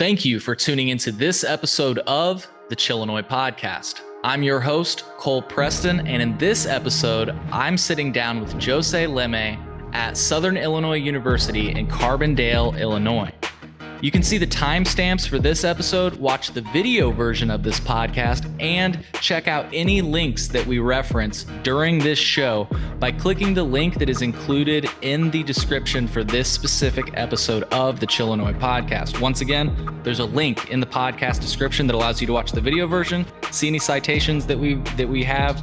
Thank you for tuning into this episode of the Chillinois Podcast. I'm your host, Cole Preston, and in this episode, I'm sitting down with Jose Leme at Southern Illinois University in Carbondale, Illinois. You can see the timestamps for this episode, watch the video version of this podcast, and check out any links that we reference during this show by clicking the link that is included in the description for this specific episode of the Chillinois Podcast. Once again, there's a link in the podcast description that allows you to watch the video version, see any citations that we have,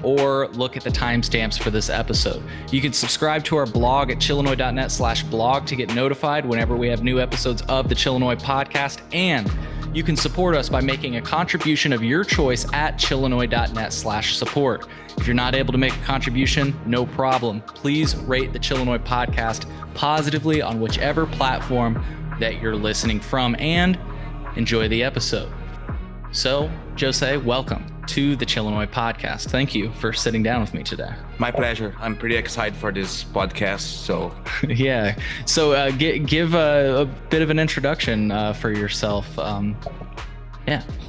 or look at the timestamps for this episode. You can subscribe to our blog at chillinois.net/blog to get notified whenever we have new episodes of the Chillinois Podcast, and you can support us by making a contribution of your choice at chillinois.net/support. If you're not able to make a contribution, no problem. Please rate the Chillinois Podcast positively on whichever platform that you're listening from, and enjoy the episode. So, Jose, welcome to the Chillinois Podcast. Thank you for sitting down with me today. My pleasure. I'm pretty excited for this podcast. So yeah. So give a bit of an introduction for yourself.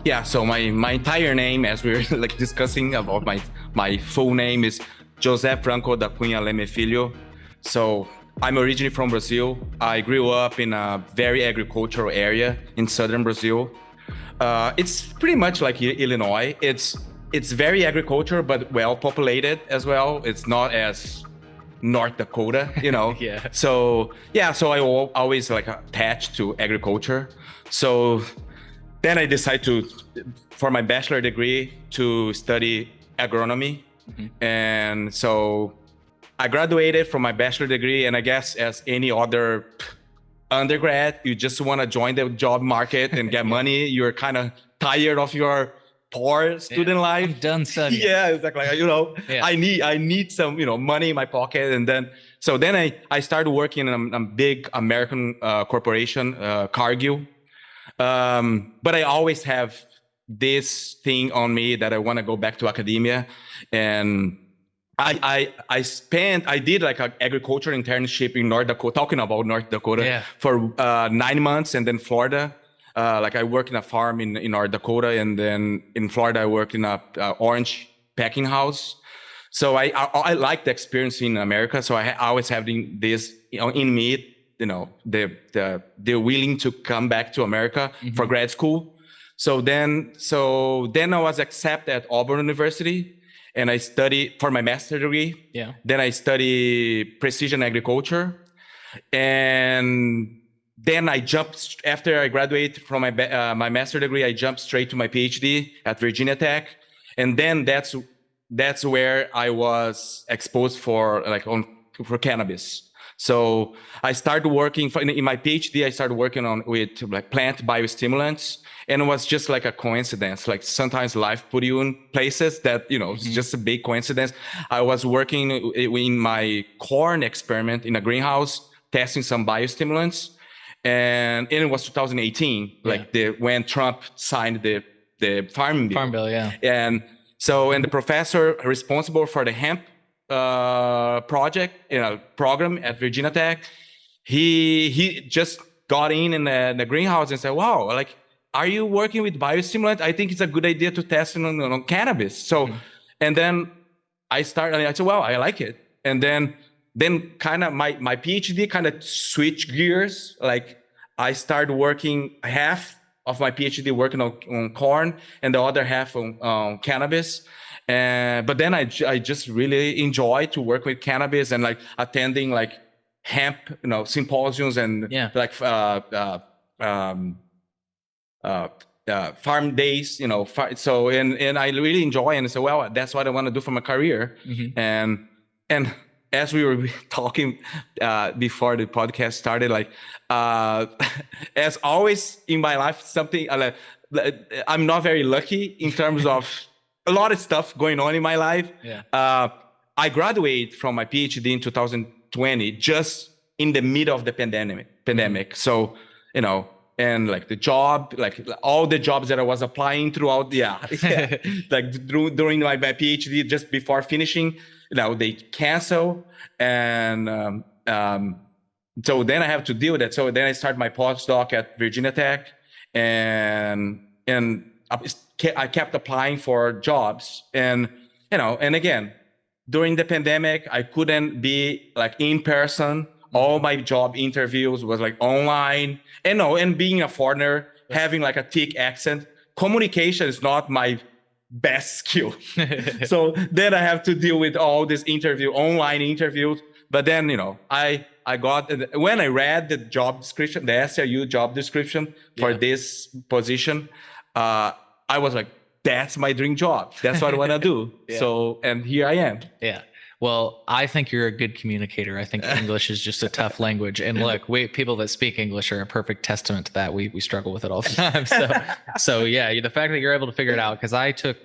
Yeah. So my entire name, as we were discussing about my full name, is José Franco da Cunha Leme Filho. So I'm originally from Brazil. I grew up in a very agricultural area in southern Brazil. It's pretty much like Illinois. It's very agricultural, but well populated as well. It's not as North Dakota, you know. Yeah. So I always attached to agriculture. So then I decided for my bachelor degree to study agronomy. Mm-hmm. And so I graduated from my bachelor degree, and I guess as any other undergrad, you just want to join the job market and get money. You're kind of tired of your poor student life. I'm done studying. Yeah, exactly. I need some, money in my pocket. And then I started working in a big American corporation, Cargill. But I always have this thing on me that I want to go back to academia. And I did an agriculture internship in North Dakota, talking about North Dakota, for 9 months, and then Florida. I worked in a farm in North Dakota, and then in Florida I worked in a orange packing house. So I like the experience in America. So I always have this in me, the willing to come back to America for grad school. So then I was accepted at Auburn University. And I studied for my master's degree. Yeah. Then I studied precision agriculture. And then I jumped, after I graduated from my master's degree, I jumped straight to my PhD at Virginia Tech. And then that's where I was exposed for cannabis. So I started working in my PhD. I started working with plant biostimulants, and it was just like a coincidence. Like sometimes life put you in places that it's just a big coincidence. I was working in my corn experiment in a greenhouse, testing some biostimulants, and it was 2018, when Trump signed the Farm Bill. Farm Bill, yeah. And the professor responsible for the hemp project, program at Virginia Tech, he just got in the greenhouse and said, wow, are you working with biostimulant? I think it's a good idea to test on cannabis. So, and then I started, and I said, well, I like it. And then kind of my PhD kind of switched gears. I started working half of my PhD working on corn and the other half on cannabis. But then I just really enjoy to work with cannabis and attending hemp, symposiums and farm days, so and I really enjoy, and I say, well, that's what I want to do for my career. And as we were talking before the podcast started, as always in my life, something I'm not very lucky in terms of a lot of stuff going on in my life. I graduated from my PhD in 2020, just in the middle of the pandemic. So, and the job, all the jobs that I was applying throughout, during my PhD, just before finishing, they cancel. And so then I have to deal with it. So then I started my postdoc at Virginia Tech. and I kept applying for jobs, and and again, during the pandemic, I couldn't be like in person. All my job interviews was like online, and being a foreigner, having like a thick accent, communication is not my best skill. So then I have to deal with all these online interviews. But then, I got, when I read the job description, the SRU job description for this position, I was like, that's my dream job. That's what I want to do. So, and here I am. Yeah. Well, I think you're a good communicator. I think English is just a tough language. And look, people that speak English are a perfect testament to that. We struggle with it all the time. So yeah, the fact that you're able to figure it out, because I took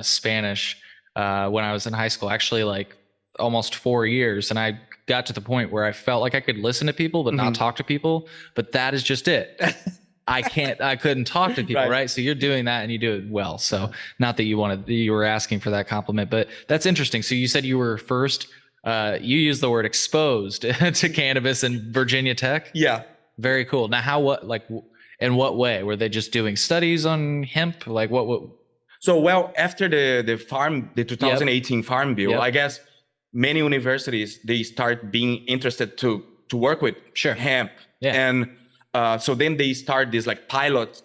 Spanish when I was in high school, actually like almost 4 years. And I got to the point where I felt like I could listen to people, but not talk to people. But that is just it. I couldn't talk to people, right? So you're doing that and you do it well. So not that you were asking for that compliment, but that's interesting. So you said you were first, you used the word exposed to cannabis in Virginia Tech. Yeah. Very cool. Now in what way? Were they just doing studies on hemp? Like what? So, well, after the 2018 Farm Bill, I guess many universities, they start being interested to work with hemp. Yeah. And so then they start these like pilot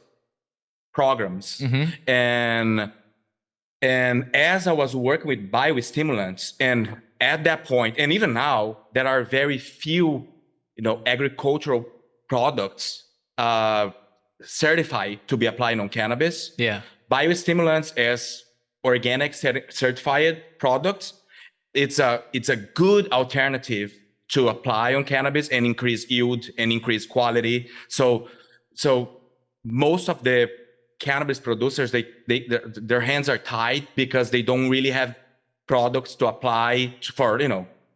programs. And as I was working with biostimulants, and at that point, and even now, there are very few, agricultural products certified to be applied on cannabis. Yeah. Biostimulants as organic certified products, it's a good alternative to apply on cannabis and increase yield and increase quality. So most of the cannabis producers, their hands are tied because they don't really have products to apply for,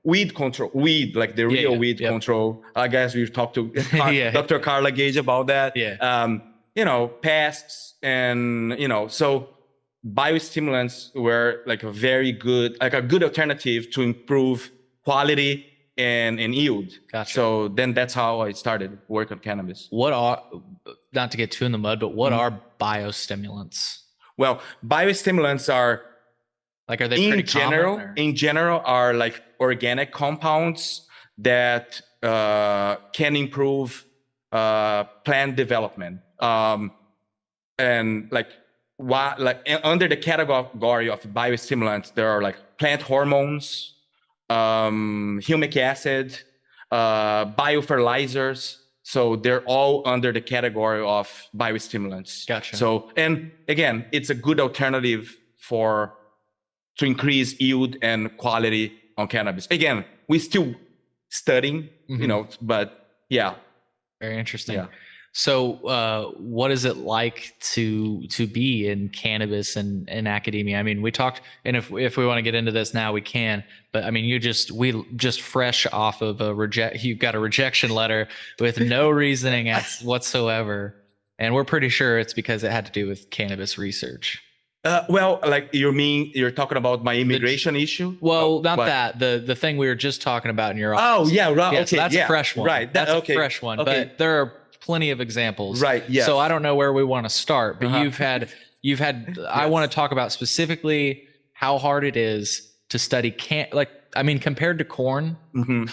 weed control, like the real weed control. I guess we've talked to Dr. Carla Gage about that. Pests and, so biostimulants were like a good alternative to improve quality and yield. Gotcha. So then that's how I started work on cannabis. Not to get too in the mud, but what are biostimulants? Well, biostimulants are, like, are they pretty common? In general, are like organic compounds that can improve plant development. And under the category of biostimulants, there are like plant hormones, humic acid, biofertilizers. So they're all under the category of biostimulants. Gotcha. So, and again, it's a good alternative to increase yield and quality on cannabis. Again, we're still studying, but yeah. Very interesting. Yeah. So what is it like to be in cannabis and in academia? I mean, we talked, and if we want to get into this now, we can, but I mean, we just fresh off of you got a rejection letter with no reasoning whatsoever. And we're pretty sure it's because it had to do with cannabis research. Well, like you're talking about my immigration issue? Well, not that. The thing we were just talking about in your office. Oh, yeah, right. Yeah, okay, so that's a fresh one. Right. That's a fresh one. Okay. But there are plenty of examples. Right. Yeah. So I don't know where we want to start, but you've had yes. I want to talk about specifically how hard it is to study compared to corn.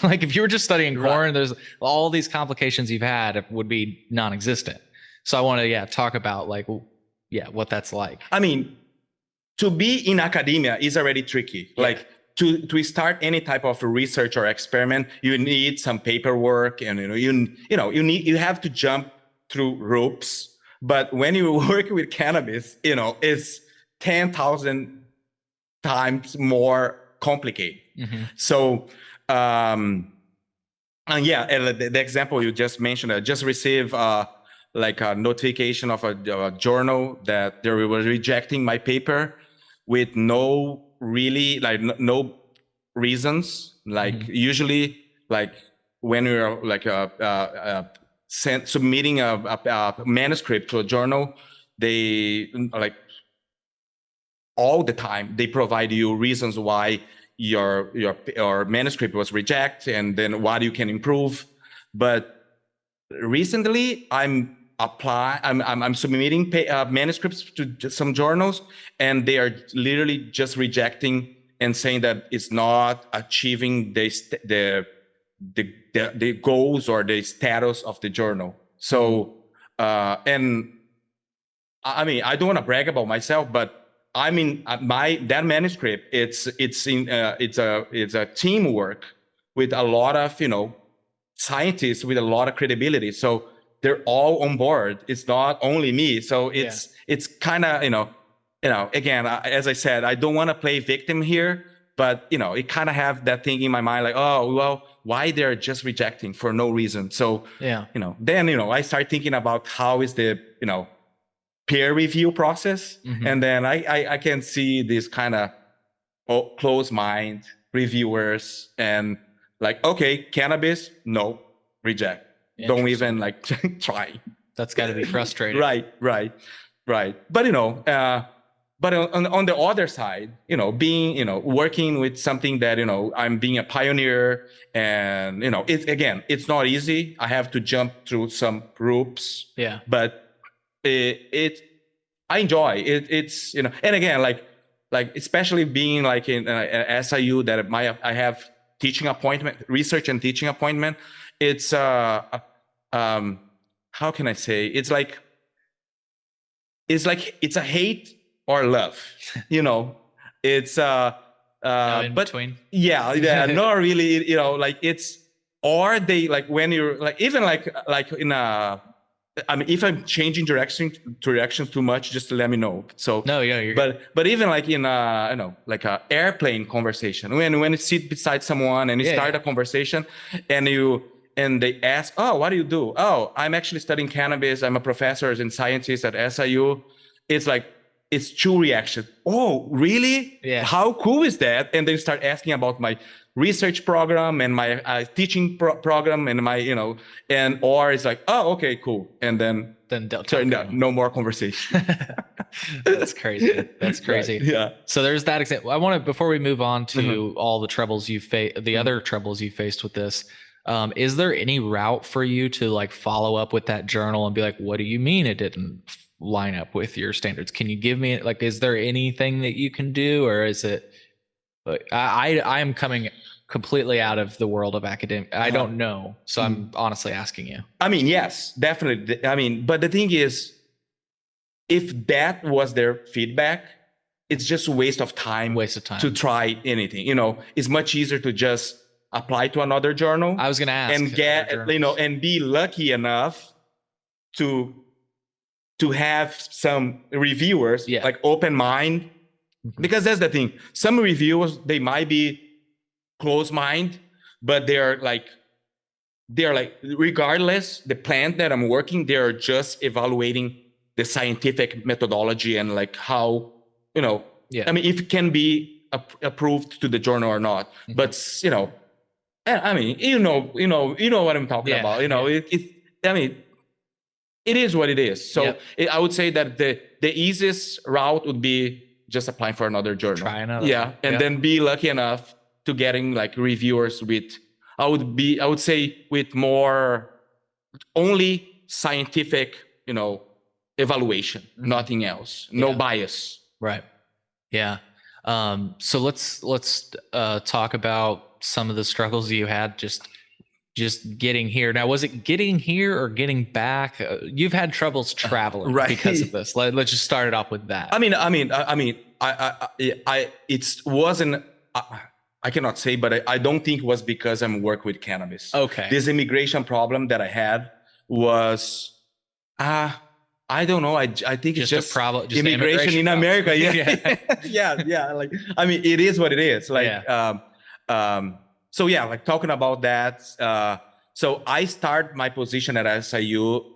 Like if you were just studying corn, there's all these complications you've had would be non-existent. So I want to talk about what that's like. I mean, to be in academia is already tricky. Yeah. Like to start any type of research or experiment, you need some paperwork, and you have to jump through ropes. But when you work with cannabis, it's 10,000 times more complicated. So, and the example you just mentioned, I just received a notification of a journal that they were rejecting my paper with no reasons. Usually, when you're submitting a manuscript to a journal, they all the time they provide you reasons why your manuscript was rejected and then what you can improve. But recently, I'm I'm submitting manuscripts to some journals, and they are literally just rejecting and saying that it's not achieving the goals or the status of the journal. So and I mean, I don't want to brag about myself, but I mean, that manuscript, it's a teamwork with a lot of scientists with a lot of credibility. So they're all on board. It's not only me. So it's kind of again, as I said, I don't want to play victim here, but it kind of have that thing in my mind, like, oh well, why they're just rejecting for no reason. So then I start thinking about how is the peer review process. And then I can see this kind of closed mind reviewers and like, okay, cannabis, no, reject. Don't even like try. That's got to be frustrating. Right. But but on the other side, being working with something that I'm being a pioneer, and it's not easy. I have to jump through some roups. Yeah. But I enjoy it. It's and again, like especially being like in SIU, that I have teaching appointment, research and teaching appointment. It's how can I say? It's like it's a hate or love. It's in but between. Yeah, not really. Like it's, or they like when you're like even like in a. I mean, if I'm changing directions too much, just let me know. So no, yeah, you're good. But even like in like a airplane conversation, when you sit beside someone and you start a conversation, and they ask, oh, what do you do? Oh, I'm actually studying cannabis. I'm a professor and scientist at SIU. It's like it's two reactions. Oh, really? Yeah. How cool is that? And they start asking about my research program and my teaching program and my or it's like, oh, okay, cool, and then no more conversation. That's crazy. Right. Yeah. So there's that example. I want to, before we move on to all the troubles you faced, the other troubles you faced with this, is there any route for you to like follow up with that journal and be like, what do you mean it didn't line up with your standards? Can you give me like, is there anything that you can do, or is it? I am coming completely out of the world of academic. I don't know. So I'm honestly asking you. I mean, yes, definitely. I mean, but the thing is, if that was their feedback, it's just a waste of time to try anything. It's much easier to just apply to another journal. I was going to ask. And get, and be lucky enough to have some reviewers, like open mind. Because that's the thing. Some reviewers, they might be closed mind, but they're like, regardless, the plant that I'm working, they're just evaluating the scientific methodology and like how, I mean, if it can be approved to the journal or not. But, I mean, you know what I'm talking about. I mean, it is what it is. So I would say that the easiest route would be just applying for another journal. Try another. Yeah. And then be lucky enough to getting like reviewers with, I would say with more only scientific, evaluation, nothing else, no bias. Right. Yeah. So let's talk about some of the struggles you had just getting here. Now, was it getting here or getting back? You've had troubles traveling because of this. Let's just start it off with that. It wasn't. I cannot say, but I don't think it was because I'm working with cannabis. Okay. This immigration problem that I had was, I don't know. I think it's just a problem. Just immigration in America. Yeah. Like, I mean, it is what it is. Like, so yeah, like talking about that. So I start my position at SIU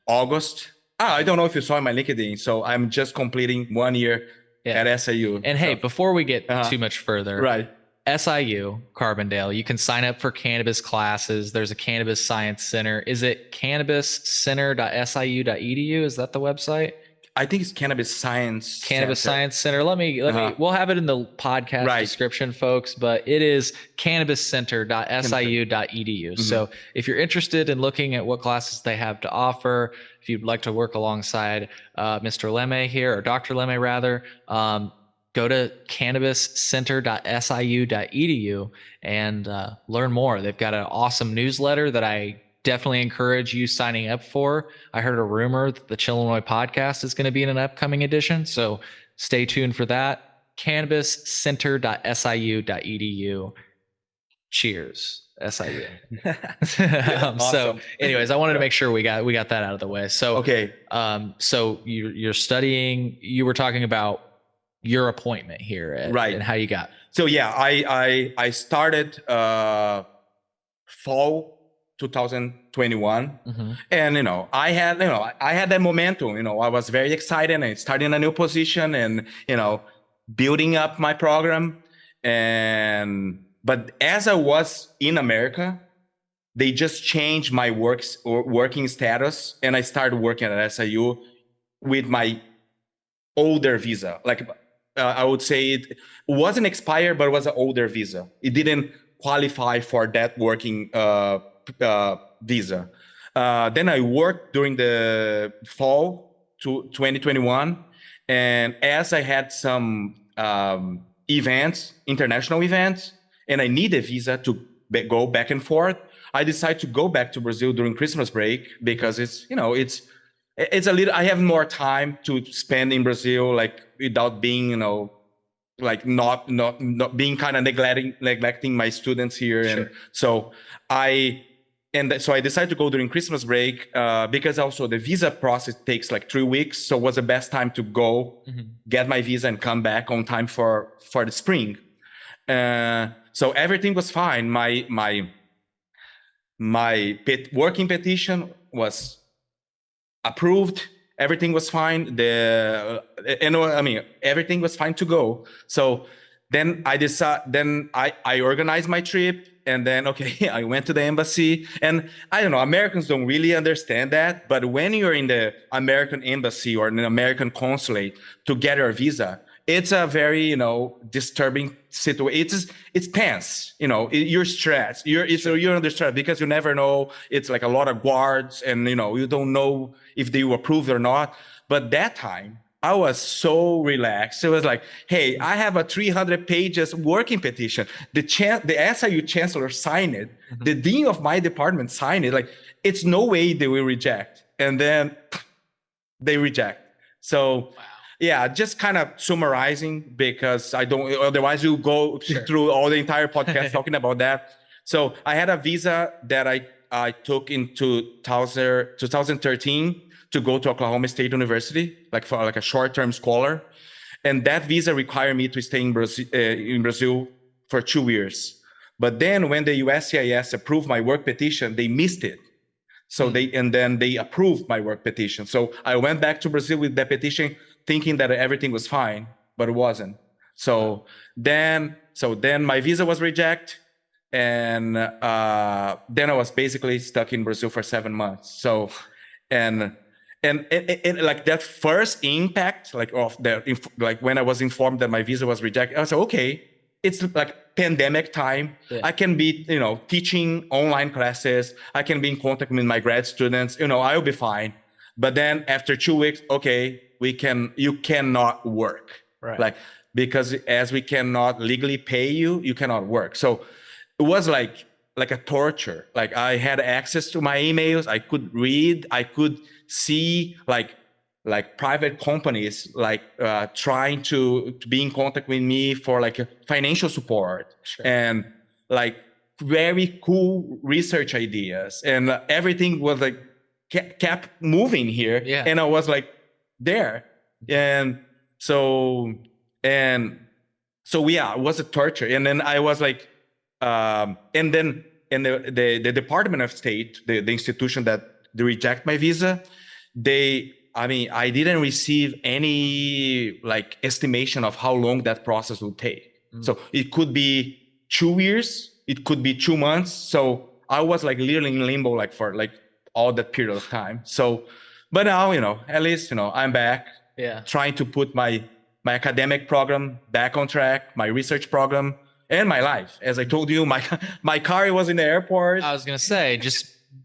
August. I don't know if you saw my LinkedIn. So I'm just completing 1 year at SIU. And hey, before we get too much further, right? SIU Carbondale, you can sign up for cannabis classes. There's a cannabis science center. Is it cannabiscenter.siu.edu? Is that the website? I think it's Cannabis Science Science Center. Let me, we'll have it in the podcast description, folks, but it is cannabiscenter.siu.edu. So if you're interested in looking at what classes they have to offer, if you'd like to work alongside Mr. Leme here, or Dr. Leme rather, go to cannabiscenter.siu.edu and learn more. They've got an awesome newsletter that I definitely encourage you signing up for. I heard a rumor that the Chillinois podcast is going to be in an upcoming edition, so stay tuned for that. Cannabiscenter.siu.edu. Cheers, SIU. Awesome. So, anyways, I wanted to make sure we got that out of the way. So, okay. So you're studying. You were talking about your appointment here, and how you got. So yeah, I started fall 2021, and I had that momentum. I was very excited and starting a new position, and building up my program. But as I was in America, they just changed my working status, and I started working at SIU with my older visa. Like I would say it wasn't expired, but it was an older visa. It didn't qualify for that working visa. Then I worked during the fall to 2021, and as I had some events, international events, and I need a visa to go back and forth, I decided to go back to Brazil during Christmas break because it's a little. I have more time to spend in Brazil, like without being like not being kind of neglecting my students here. Sure. And so I decided to go during Christmas break because also the visa process takes like 3 weeks. So it was the best time to go get my visa and come back on time for the spring. So everything was fine. My working petition was approved. Everything was fine. Everything was fine to go. So then I organized my trip, and then I went to the embassy. And I don't know, Americans don't really understand that, but when you're in the American embassy or in an American consulate to get your visa, it's a very disturbing situation. It's tense. You're stressed. You're under stress because you never know. It's like a lot of guards, and you don't know if they were approved or not. But that time I was so relaxed. It was like, hey, I have a 300 pages working petition. The SIU chancellor signed it. The dean of my department signed it. Like, it's no way they will reject. And then they reject. So. Wow. Yeah, just kind of summarizing because otherwise you go through all the entire podcast talking about that. So I had a visa that I took in 2013 to go to Oklahoma State University, for a short-term scholar. And that visa required me to stay in Brazil for 2 years. But then when the USCIS approved my work petition, they missed it. So then they approved my work petition. So I went back to Brazil with that petition, thinking that everything was fine, but it wasn't. So then my visa was rejected, and then I was basically stuck in Brazil for 7 months. So, and like that first impact, like when I was informed that my visa was rejected, I was like, okay, it's like pandemic time. Yeah. I can be, teaching online classes. I can be in contact with my grad students. I'll be fine. But then after 2 weeks, okay, you cannot work. Right. Because as we cannot legally pay you, you cannot work. So it was like a torture. Like, I had access to my emails. I could read. I could see like private companies trying to be in contact with me for like financial support. Sure. And like very cool research ideas, and everything was like kept moving here. Yeah. And I was like there. And so yeah, it was a torture. And then I was like, and then the Department of State, the institution that they reject my visa, I didn't receive any like estimation of how long that process will take. So it could be 2 years, it could be 2 months. So I was like literally in limbo, like for like all that period of time. So, but now, at least, I'm back, trying to put my academic program back on track, my research program, and my life. As I told you, my car was in the airport. I was gonna say,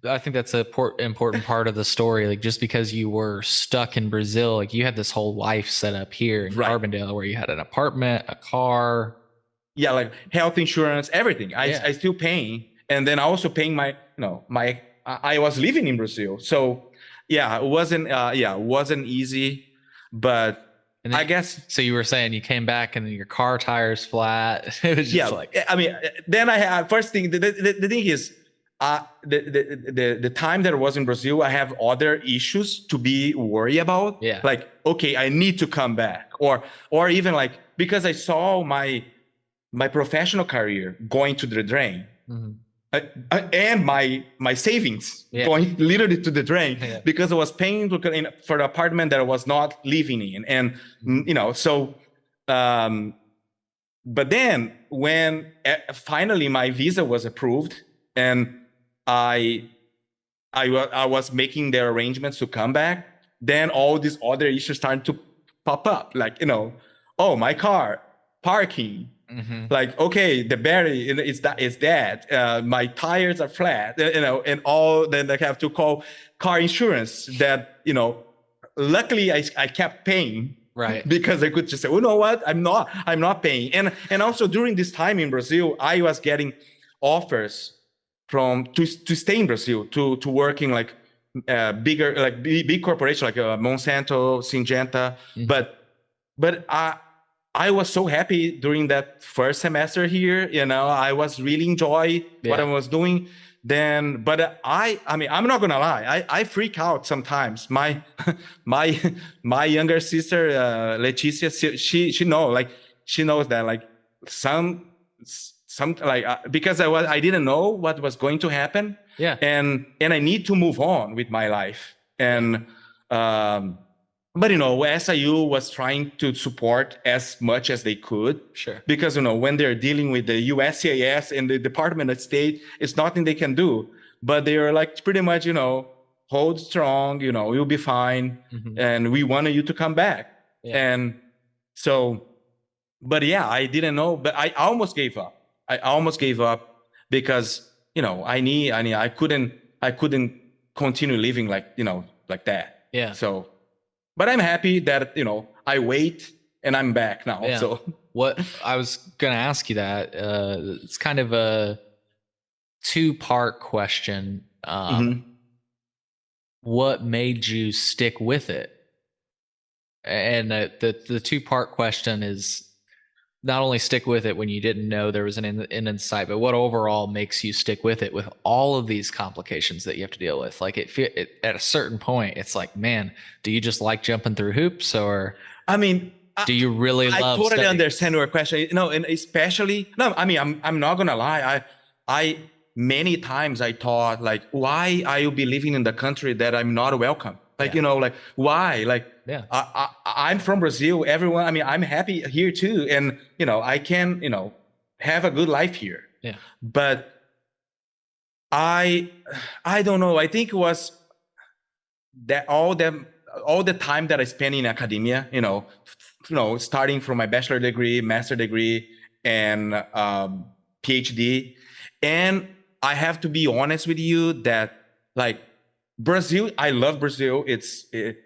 I think that's an important part of the story. Like, just because you were stuck in Brazil, like you had this whole life set up here in Carbondale, where you had an apartment, a car. Yeah, like health insurance, everything. I still paying, and then also paying I was living in Brazil, so yeah, it wasn't easy, but I guess. So you were saying you came back and your car tire's flat. It was just I mean, then I had first thing. The thing is, the time that I was in Brazil, I have other issues to be worried about. Yeah. Like, okay, I need to come back, or even like, because I saw my professional career going to the drain. Mm-hmm. And my savings going literally to the drain because I was paying for the apartment that I was not living in, and so. But then when finally my visa was approved and I was making the arrangements to come back, then all these other issues started to pop up, like oh, my car, parking. Mm-hmm. Like, okay, the battery is dead. My tires are flat, and all. Then I have to call car insurance. That luckily I kept paying, right? Because I could just say, oh, you know what, I'm not paying. And also during this time in Brazil, I was getting offers to stay in Brazil to working like bigger, like big corporation like Monsanto, Syngenta, mm-hmm. but I was so happy during that first semester here. I was really enjoy what I was doing. Then, but I mean, I'm not gonna lie. I freak out sometimes. My younger sister, Leticia, she knows that like some like because I didn't know what was going to happen. Yeah. And I need to move on with my life. And but SIU was trying to support as much as they could. Sure. Because when they're dealing with the USCIS and the Department of State, it's nothing they can do. But they are like pretty much, hold strong, you'll be fine. Mm-hmm. And we wanted you to come back. Yeah. And so, but yeah, I didn't know, but I almost gave up. Because, I couldn't continue living like that. Yeah. So, but I'm happy that, I wait and I'm back now. Yeah. So what I was going to ask you that, it's kind of a two-part question. Mm-hmm. What made you stick with it? And the two-part question is not only stick with it when you didn't know there was an insight, but what overall makes you stick with it with all of these complications that you have to deal with? Like it at a certain point, it's like, man, do you just like jumping through hoops, or I mean, do you really love? I totally understand your question. And especially I mean, I'm not gonna lie. I many times I thought like, why are you be living in the country that I'm not welcome? Like, like why? Like, yeah, I'm from Brazil. Everyone, I mean, I'm happy here too. And, I can, have a good life here. Yeah. But I don't know. I think it was that all the time that I spent in academia, starting from my bachelor degree, master degree, and PhD. And I have to be honest with you that like, Brazil, I love Brazil. It's an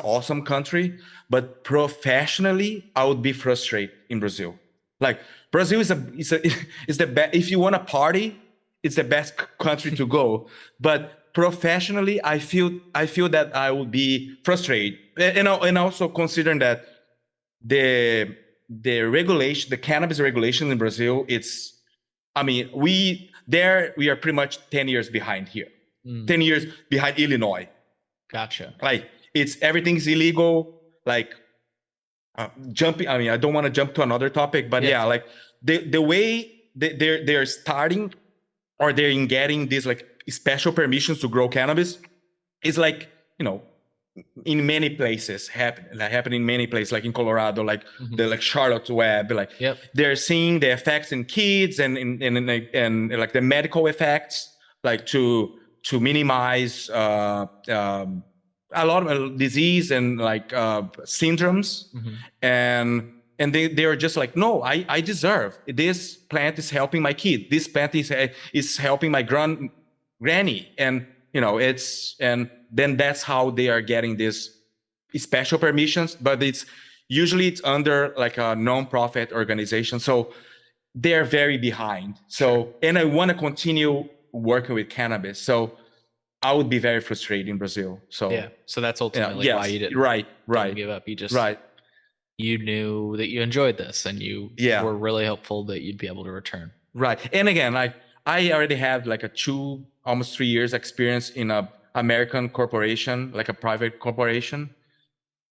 awesome country, but professionally, I would be frustrated in Brazil. Like Brazil is the best. If you want to party, it's the best country to go. But professionally, I feel that I would be frustrated, and also considering that the regulation, the cannabis regulation in Brazil, we are pretty much 10 years behind here. 10 years behind Illinois. Gotcha. Like everything's illegal. Like jumping. I mean, I don't want to jump to another topic, but yeah like the way they're starting or they're getting these like special permissions to grow cannabis is like, in many places happen in many places, like in Colorado, like mm-hmm. the like Charlotte Web, like they're seeing the effects in kids and like the medical effects, like to minimize a lot of disease and like syndromes, and they are just like, no, I deserve this plant is helping my kid. This plant is helping my granny, and and then that's how they are getting this special permissions. But it's under like a non-profit organization, so they're very behind. So, and I want to continue working with cannabis. So I would be very frustrated in Brazil. So yeah, so that's ultimately why you didn't didn't give up. You just right. you knew that you enjoyed this, and you Yeah. were really hopeful that you'd be able to return. Right. And again, like I already have like almost 3 years experience in a American corporation, like a private corporation.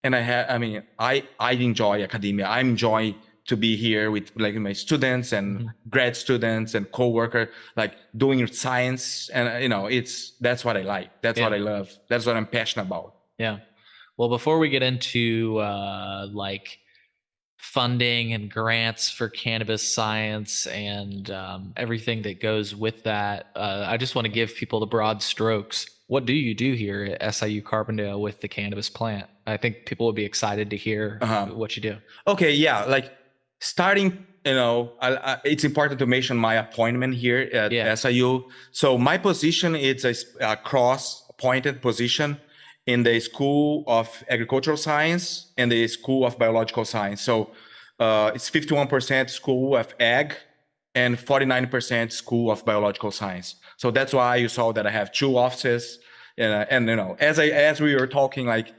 And I enjoy academia. I enjoy to be here with like my students and grad students and co-worker, like doing science. And that's what I like. That's what I love. That's what I'm passionate about. Yeah. Well, before we get into like funding and grants for cannabis science and everything that goes with that, I just want to give people the broad strokes. What do you do here at SIU Carbondale with the cannabis plant? I think people would be excited to hear what you do. Okay, yeah, like starting, it's important to mention my appointment here at SIU. So my position is a cross-appointed position in the School of Agricultural Science and the School of Biological Science. So it's 51% School of Ag and 49% School of Biological Science. So that's why you saw that I have 2 offices. And as we were talking, like,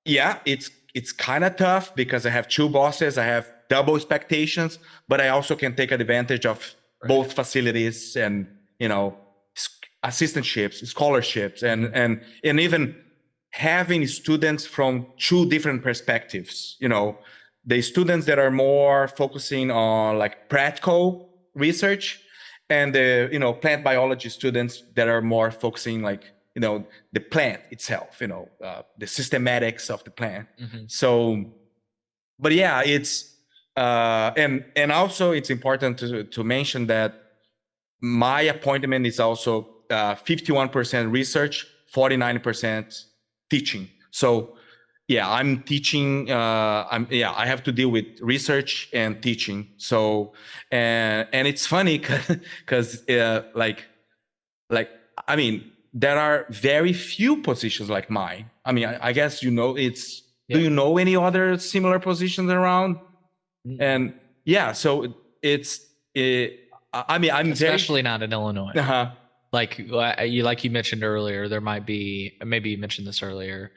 it's kind of tough because I have 2 bosses. I have double expectations, but I also can take advantage of both facilities and assistantships, scholarships, and even having students from 2 different perspectives. The students that are more focusing on like practical research, and the plant biology students that are more focusing like the plant itself, the systematics of the plant. So, but yeah, it's and also it's important to mention that my appointment is also 51% research, 49% teaching. So yeah, I'm teaching. I have to deal with research and teaching. So and it's funny because I mean, there are very few positions like mine. I mean, I guess it's. Do you know any other similar positions around? And yeah, so it's. I mean, I'm especially not in Illinois. Like you mentioned earlier, there might be, maybe you mentioned this earlier.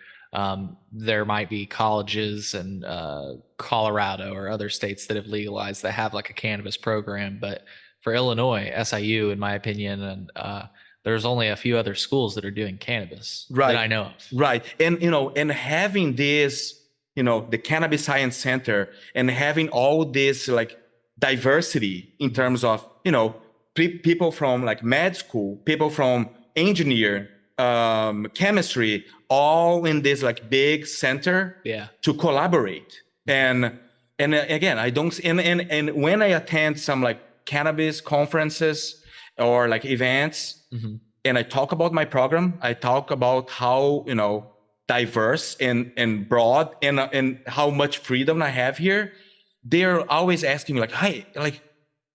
There might be colleges in Colorado or other states that have legalized that have like a cannabis program, but for Illinois, SIU, in my opinion, and there's only a few other schools that are doing cannabis that I know of. Right. And, and having this, the Cannabis Science Center and having all this like diversity in terms of, people from like med school, people from engineer, chemistry, all in this like big center to collaborate. And again, I don't, and when I attend some like cannabis conferences or like events, and I talk about my program, I talk about how, diverse and broad and how much freedom I have here. They're always asking me like, hey, like,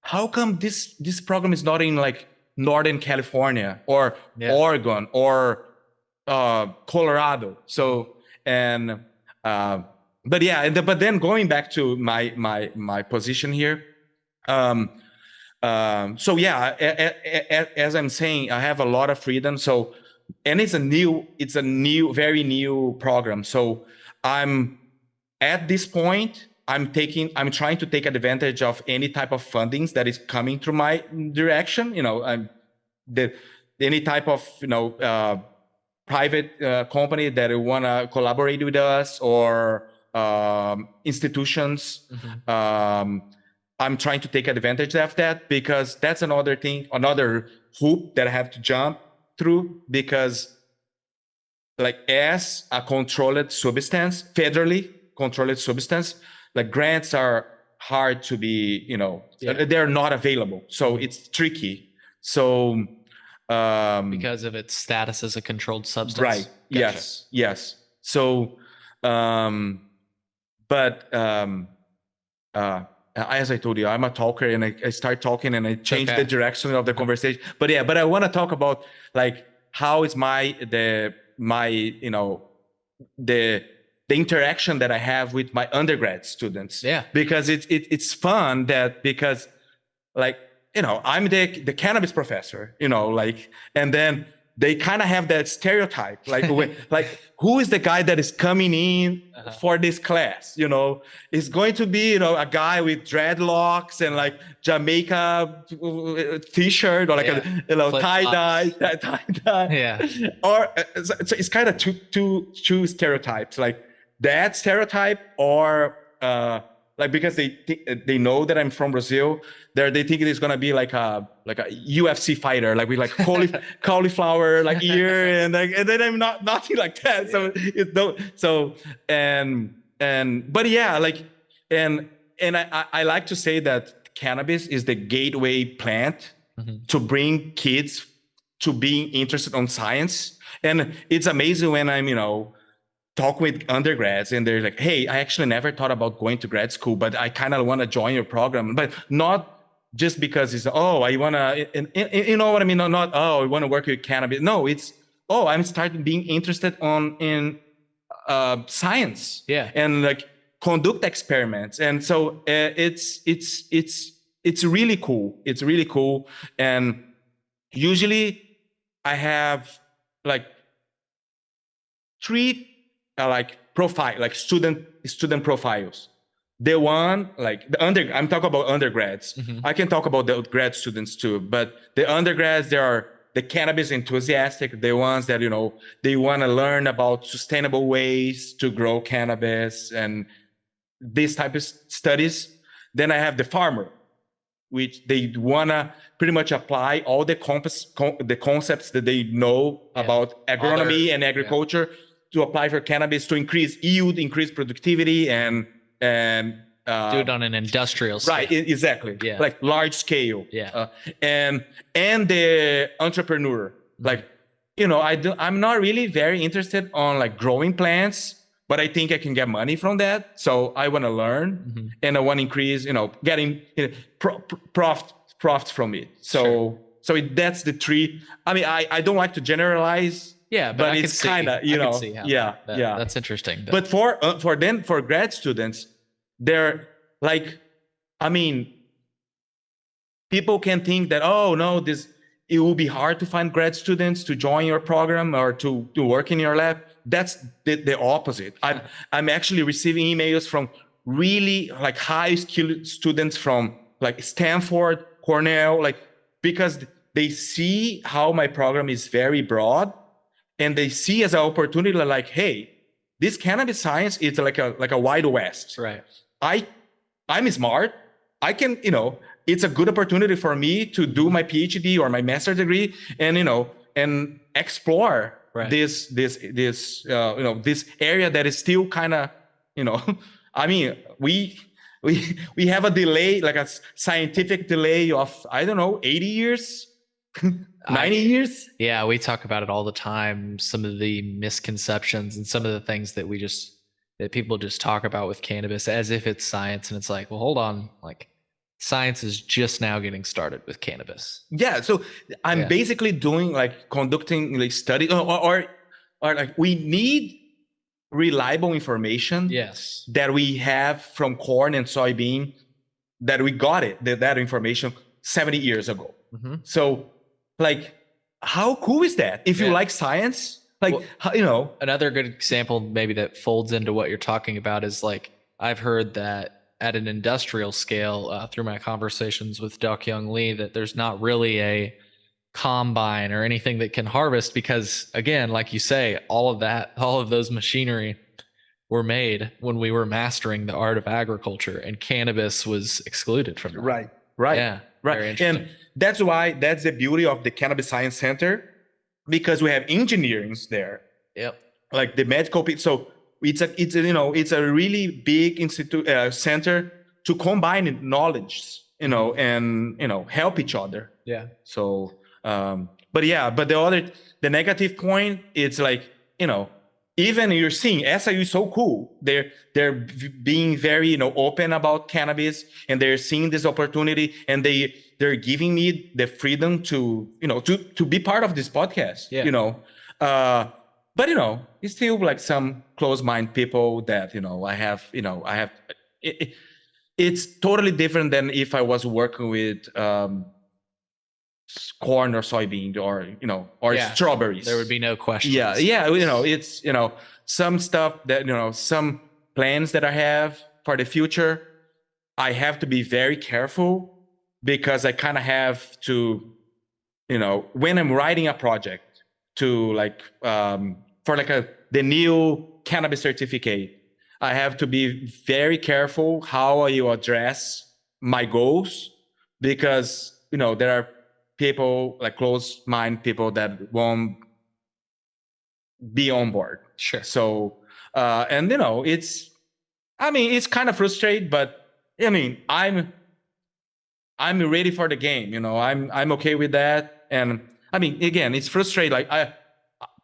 how come this program is not in like Northern California or Oregon or Colorado? So, and but yeah, but then going back to my position here, so yeah, as I'm saying, I have a lot of freedom. So, and it's a very new program. So I'm at this point, I'm trying to take advantage of any type of fundings that is coming through my direction. Any type of private company that want to collaborate with us or institutions. I'm trying to take advantage of that because that's another hoop that I have to jump through, because like as a controlled substance, federally controlled substance, like grants are hard to be, they're not available. So it's tricky. So because of its status as a controlled substance. Right. Gotcha. Yes. So, but as I told you, I'm a talker, and I start talking and I change the direction of the conversation. But I want to talk about like how is the interaction that I have with my undergrad students. Yeah. Because it's fun because like, I'm the cannabis professor, like, and then they kind of have that stereotype, like like who is the guy that is coming in for this class? It's going to be a guy with dreadlocks and like Jamaica t-shirt, or like tie-dye. Yeah. Or so it's kind of two stereotypes, like that stereotype, or like, because they know that I'm from Brazil, they think it is gonna be like a UFC fighter, like with like cauliflower like ear, and then I'm nothing like that. So it's no but yeah, like, and I like to say that cannabis is the gateway plant to bring kids to being interested on science. And it's amazing when I'm talk with undergrads and they're like, hey, I actually never thought about going to grad school, but I kind of want to join your program. But not just because it's, oh, I want to, you know what I mean? Not, oh, I want to work with cannabis. No, it's, oh, I'm starting being interested in science. Yeah. And like conduct experiments. And so it's really cool. It's really cool. And usually I have like three student profiles. The one, like I'm talking about undergrads. I can talk about the grad students too, but the undergrads, they are the cannabis enthusiastic, the ones that they want to learn about sustainable ways to grow cannabis and this type of studies. Then I have the farmer, which they want to pretty much apply all the concepts that they know about agronomy and agriculture to apply for cannabis, to increase yield, increase productivity, and do it on an industrial scale. Right, exactly. Yeah. Like large scale. Yeah. And the entrepreneur. Like, I'm not really very interested on like growing plants, but I think I can get money from that. So I want to learn and I want to increase, getting profit from it. So that's the three. I mean, I don't like to generalize. Yeah, but it's kind of, that's interesting. But for grad students, they're like, I mean, people can think that, oh no, it will be hard to find grad students to join your program or to work in your lab. That's the opposite. I'm actually receiving emails from really like high skilled students from like Stanford, Cornell, like, because they see how my program is very broad, and they see as an opportunity, like, hey, this cannabis science is like a wide west. Right. I'm smart. I can, it's a good opportunity for me to do my PhD or my master's degree, and and explore this area that is still kind of, I mean, we have a delay, like a scientific delay of, I don't know, 80 years. 90 years? Yeah, we talk about it all the time. Some of the misconceptions and some of the things that that people just talk about with cannabis as if it's science. And it's like, well, hold on. Like, science is just now getting started with cannabis. Yeah. So I'm basically conducting like study or like, we need reliable information. Yes. That we have from corn and soybean, that we got that information 70 years ago. So, like, how cool is that? If you like science, like, well, another good example maybe that folds into what you're talking about is like, I've heard that at an industrial scale through my conversations with Deok-Young Lee, that there's not really a combine or anything that can harvest because, again, like you say, all of those machinery were made when we were mastering the art of agriculture, and cannabis was excluded from that. Right. Yeah. Right. And that's the beauty of the Cannabis Science Center, because we have engineers there. Yep. Like the medical people. So it's a really big center to combine knowledge, and help each other. Yeah. So but the negative point, it's like, even you're seeing SIU is so cool. They're being very, open about cannabis, and they're seeing this opportunity, and they're giving me the freedom to, to be part of this podcast. But it's still like some close-minded people that it's totally different than if I was working with corn or soybean or strawberries. There would be no question. Yeah. It's some stuff that some plans that I have for the future. I have to be very careful because I kind of have to, when I'm writing a project to for the new cannabis certificate, I have to be very careful how I address my goals, because there are people, like close-minded people, that won't be on board. Sure. So it's kind of frustrating, but I'm ready for the game. I'm okay with that. And again, it's frustrating. Like, I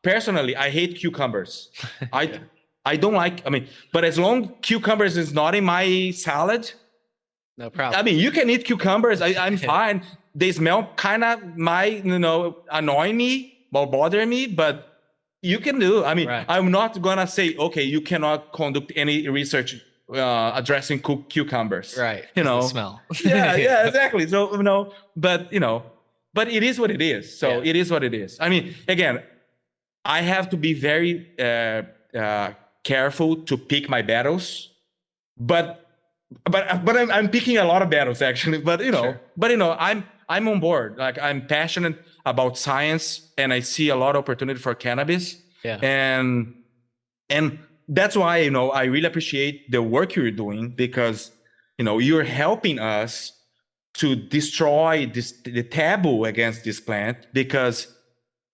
personally, I hate cucumbers. I don't like, but as long cucumbers is not in my salad, no problem. You can eat cucumbers. I'm fine. They smell kind of might, annoy me or bother me, but you can do. Right. I'm not gonna say, okay, you cannot conduct any research addressing cucumbers. Right. The smell. yeah, exactly. So, but it is what it is. So it is what it is. Again, I have to be very careful to pick my battles, but I'm picking a lot of battles, actually. But Sure. I'm on board. Like, I'm passionate about science, and I see a lot of opportunity for cannabis. Yeah. And that's why I really appreciate the work you're doing, because you're helping us to destroy the taboo against this plant, because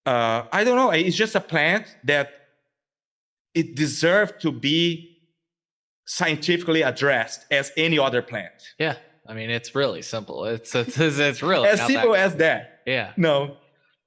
I don't know, it's just a plant that it deserves to be scientifically addressed as any other plant. Yeah. It's really simple. It's really as simple as that. Yeah. No.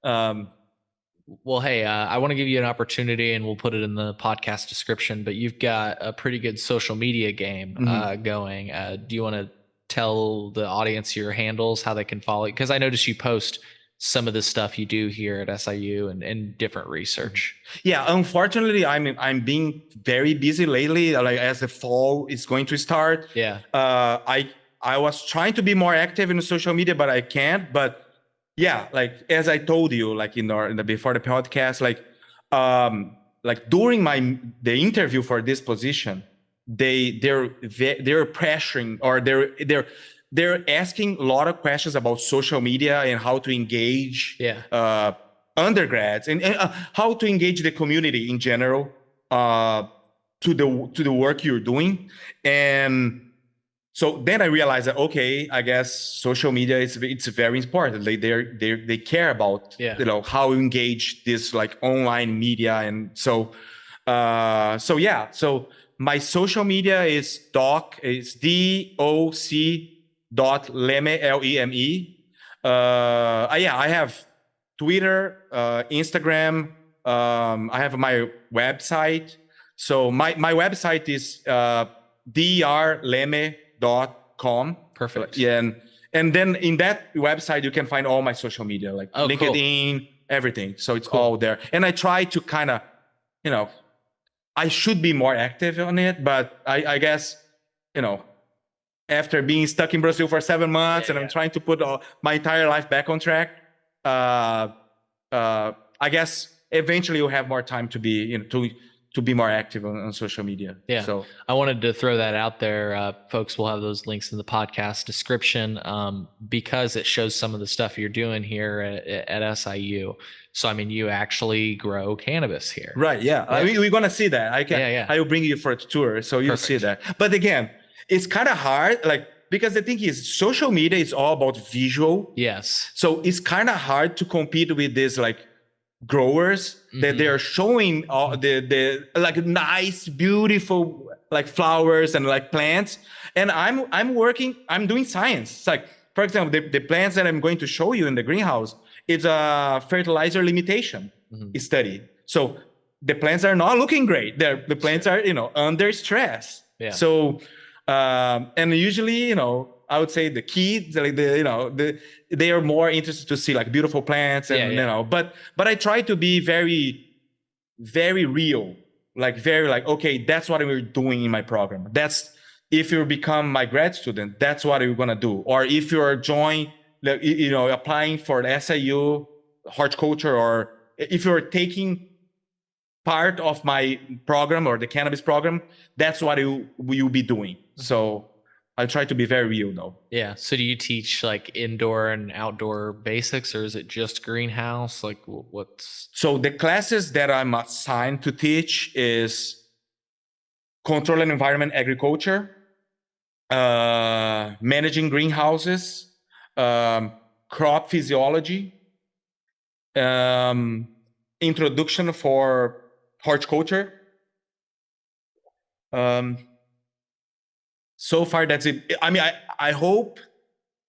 Well, hey, I want to give you an opportunity, and we'll put it in the podcast description, but you've got a pretty good social media game going. Do you want to tell the audience your handles, how they can follow you? Because I noticed you post some of the stuff you do here at SIU and different research. Yeah, unfortunately, I'm being very busy lately. Like, as the fall is going to start. Yeah. I was trying to be more active in social media, but I can't. But yeah, like, as I told you, like before the podcast, like during the interview for this position, they're pressuring, or they're asking a lot of questions about social media and how to engage undergrads and how to engage the community in general to the work you're doing. And so then I realized that, okay, I guess social media it's very important. They care about how you engage this like online media. And so my social media is doc Leme, Leme. I have Twitter, Instagram. I have my website. So my website is drleme.com. Perfect. Yeah, and then in that website you can find all my social media, like LinkedIn, everything. So it's all there. And I try to kind of, I should be more active on it, but I guess, after being stuck in Brazil for 7 months, and I'm trying to put my entire life back on track, I guess eventually you'll have more time to be, to be more active on social media. Yeah. So I wanted to throw that out there. Folks will have those links in the podcast description, because it shows some of the stuff you're doing here at SIU. So, you actually grow cannabis here. Right. Yeah. We're going to see that. I will bring you for a tour, so you'll see that. But again, it's kind of hard, because the thing is, social media is all about visual. Yes. So it's kind of hard to compete with these growers that they are showing all the nice, beautiful flowers and plants. And I'm doing science. It's for example, the plants that I'm going to show you in the greenhouse is a fertilizer limitation study. So the plants are not looking great. The plants are, under stress. Yeah. So, and usually, I would say the kids, like they are more interested to see like beautiful plants and, but I try to be very, very real, like very like, okay, that's what we're doing in my program. That's, if you become my grad student, that's what you're going to do. Or if you're applying for the SIU horticulture, or if you're taking part of my program or the cannabis program, that's what you'll be doing. So I try to be very real though. Yeah. So do you teach like indoor and outdoor basics, or is it just greenhouse? Like what's... So the classes that I'm assigned to teach is control and environment agriculture, managing greenhouses, crop physiology, introduction for horticulture. So far that's it. I mean, I hope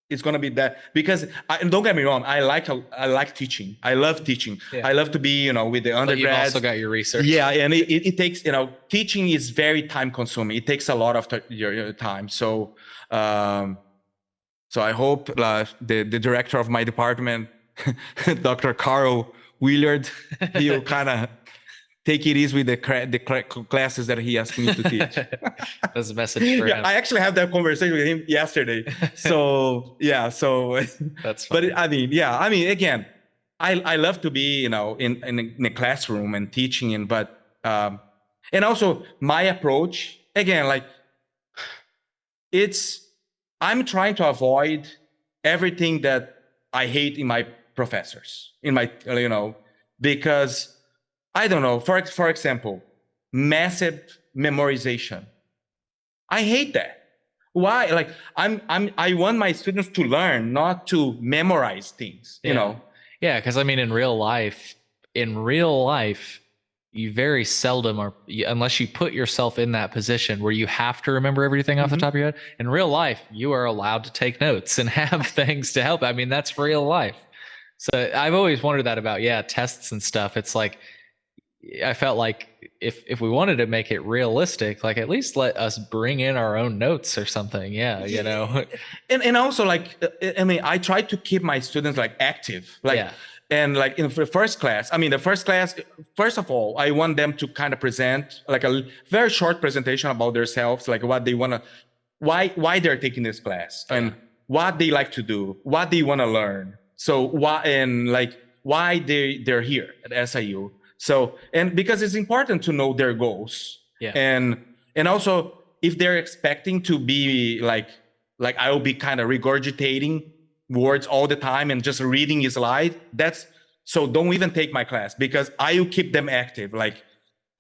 it's gonna be that, because don't get me wrong, I like teaching. I love teaching. Yeah. I love to be, with the undergrads. But you've also got your research. Yeah, and it takes, teaching is very time consuming. It takes a lot of your time. So, so I hope the director of my department, Dr. Carl Willard, he'll kind of take it easy with the classes that he asked me to teach. That's a message for him. I actually had that conversation with him yesterday. So yeah, so that's funny. But I mean, again, I love to be, in a classroom and teaching, and also my approach, again, like I'm trying to avoid everything that I hate in my professors, because I don't know, for example, massive memorization. I hate that. Why? Like I want my students to learn, not to memorize things, you know? Yeah, because I mean, in real life, you very seldom are, unless you put yourself in that position where you have to remember everything off the top of your head. In real life, you are allowed to take notes and have things to help. I mean, that's real life. So I've always wondered that about, tests and stuff. It's like, I felt like if we wanted to make it realistic, like at least let us bring in our own notes or something. Yeah, And also, like, I mean, I try to keep my students like active, like, and like in the first class. I mean, first of all, I want them to kind of present like a very short presentation about themselves, like what they want to, why they're taking this class, and what they like to do, what they want to learn. So why they're here at SIU. So, and because it's important to know their goals, and also if they're expecting to be like I will be kind of regurgitating words all the time and just reading a slide, so don't even take my class, because I will keep them active. Like,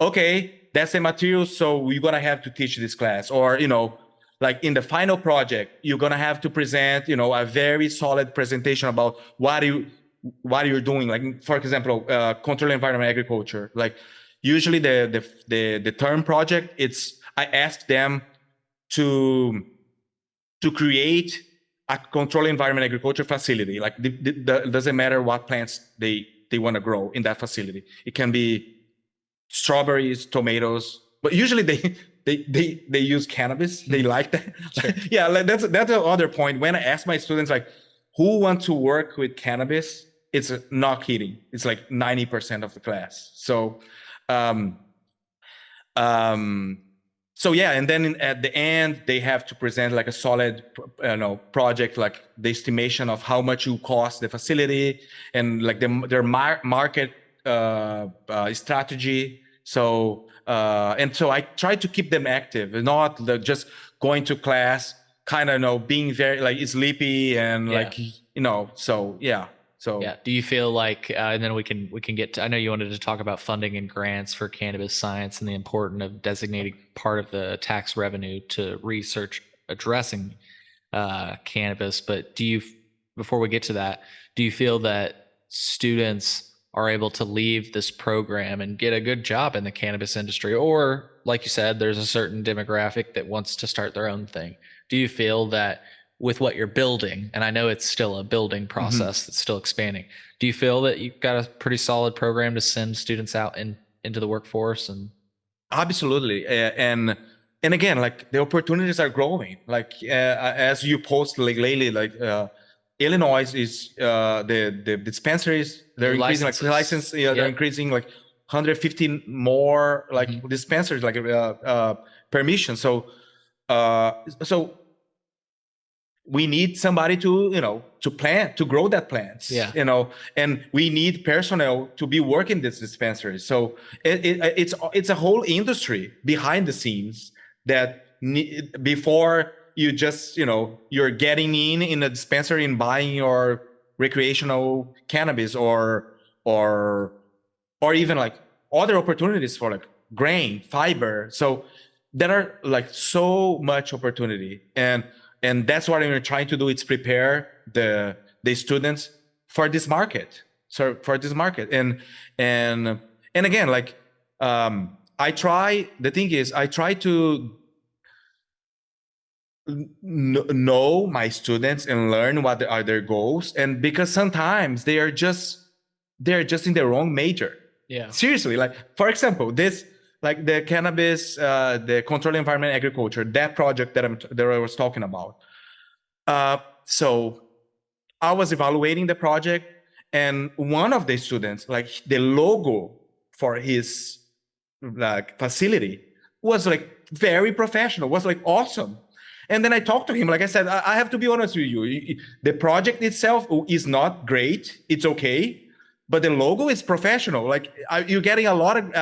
okay, that's the material, so we're gonna have to teach this class, or like in the final project, you're gonna have to present, a very solid presentation about what you're doing. Like, for example, control environment agriculture. Like, usually the term project, I ask them to create a control environment agriculture facility. Like, it doesn't matter what plants they want to grow in that facility. It can be strawberries, tomatoes, but usually they use cannabis. They like that. Sure. Yeah, like that's the other point. When I ask my students, like, who want to work with cannabis, it's not kidding. It's like 90% of the class. So, so yeah, and then at the end, they have to present like a solid, project, like the estimation of how much you cost the facility, and like their market strategy. So, and so I try to keep them active, not just going to class, kind of, being very like sleepy and so yeah. So yeah, do you feel like, and then we can get to, I know you wanted to talk about funding and grants for cannabis science and the importance of designating part of the tax revenue to research addressing cannabis. But before we get to that, do you feel that students are able to leave this program and get a good job in the cannabis industry? Or, like you said, there's a certain demographic that wants to start their own thing. Do you feel that with what you're building, and I know it's still a building process that's still expanding, do you feel that you've got a pretty solid program to send students out into the workforce? And absolutely. And again, like the opportunities are growing. Like as you post like lately, like Illinois is the dispensaries, they're increasing like license. Yeah, they're increasing like 150 more like dispensaries, like permission. So so we need somebody to, to plant, to grow that plants, and we need personnel to be working this dispensary. So it's a whole industry behind the scenes that before you just, you're getting in a dispensary and buying your recreational cannabis or even like other opportunities for like grain, fiber. So there are like so much opportunity, and that's what we're trying to do. It's prepare the students for this market. So for this market, and again, like I try. The thing is, I try to know my students and learn what are their goals, and because sometimes they're just in the wrong major. Yeah. Seriously, like for example, this like the cannabis, the controlled environment agriculture, that project that I was talking about. So I was evaluating the project, and one of the students, like the logo for his like facility was like very professional, was like awesome. And then I talked to him, like I said, I have to be honest with you. The project itself is not great. It's okay. But the logo is professional. Like you're getting a lot of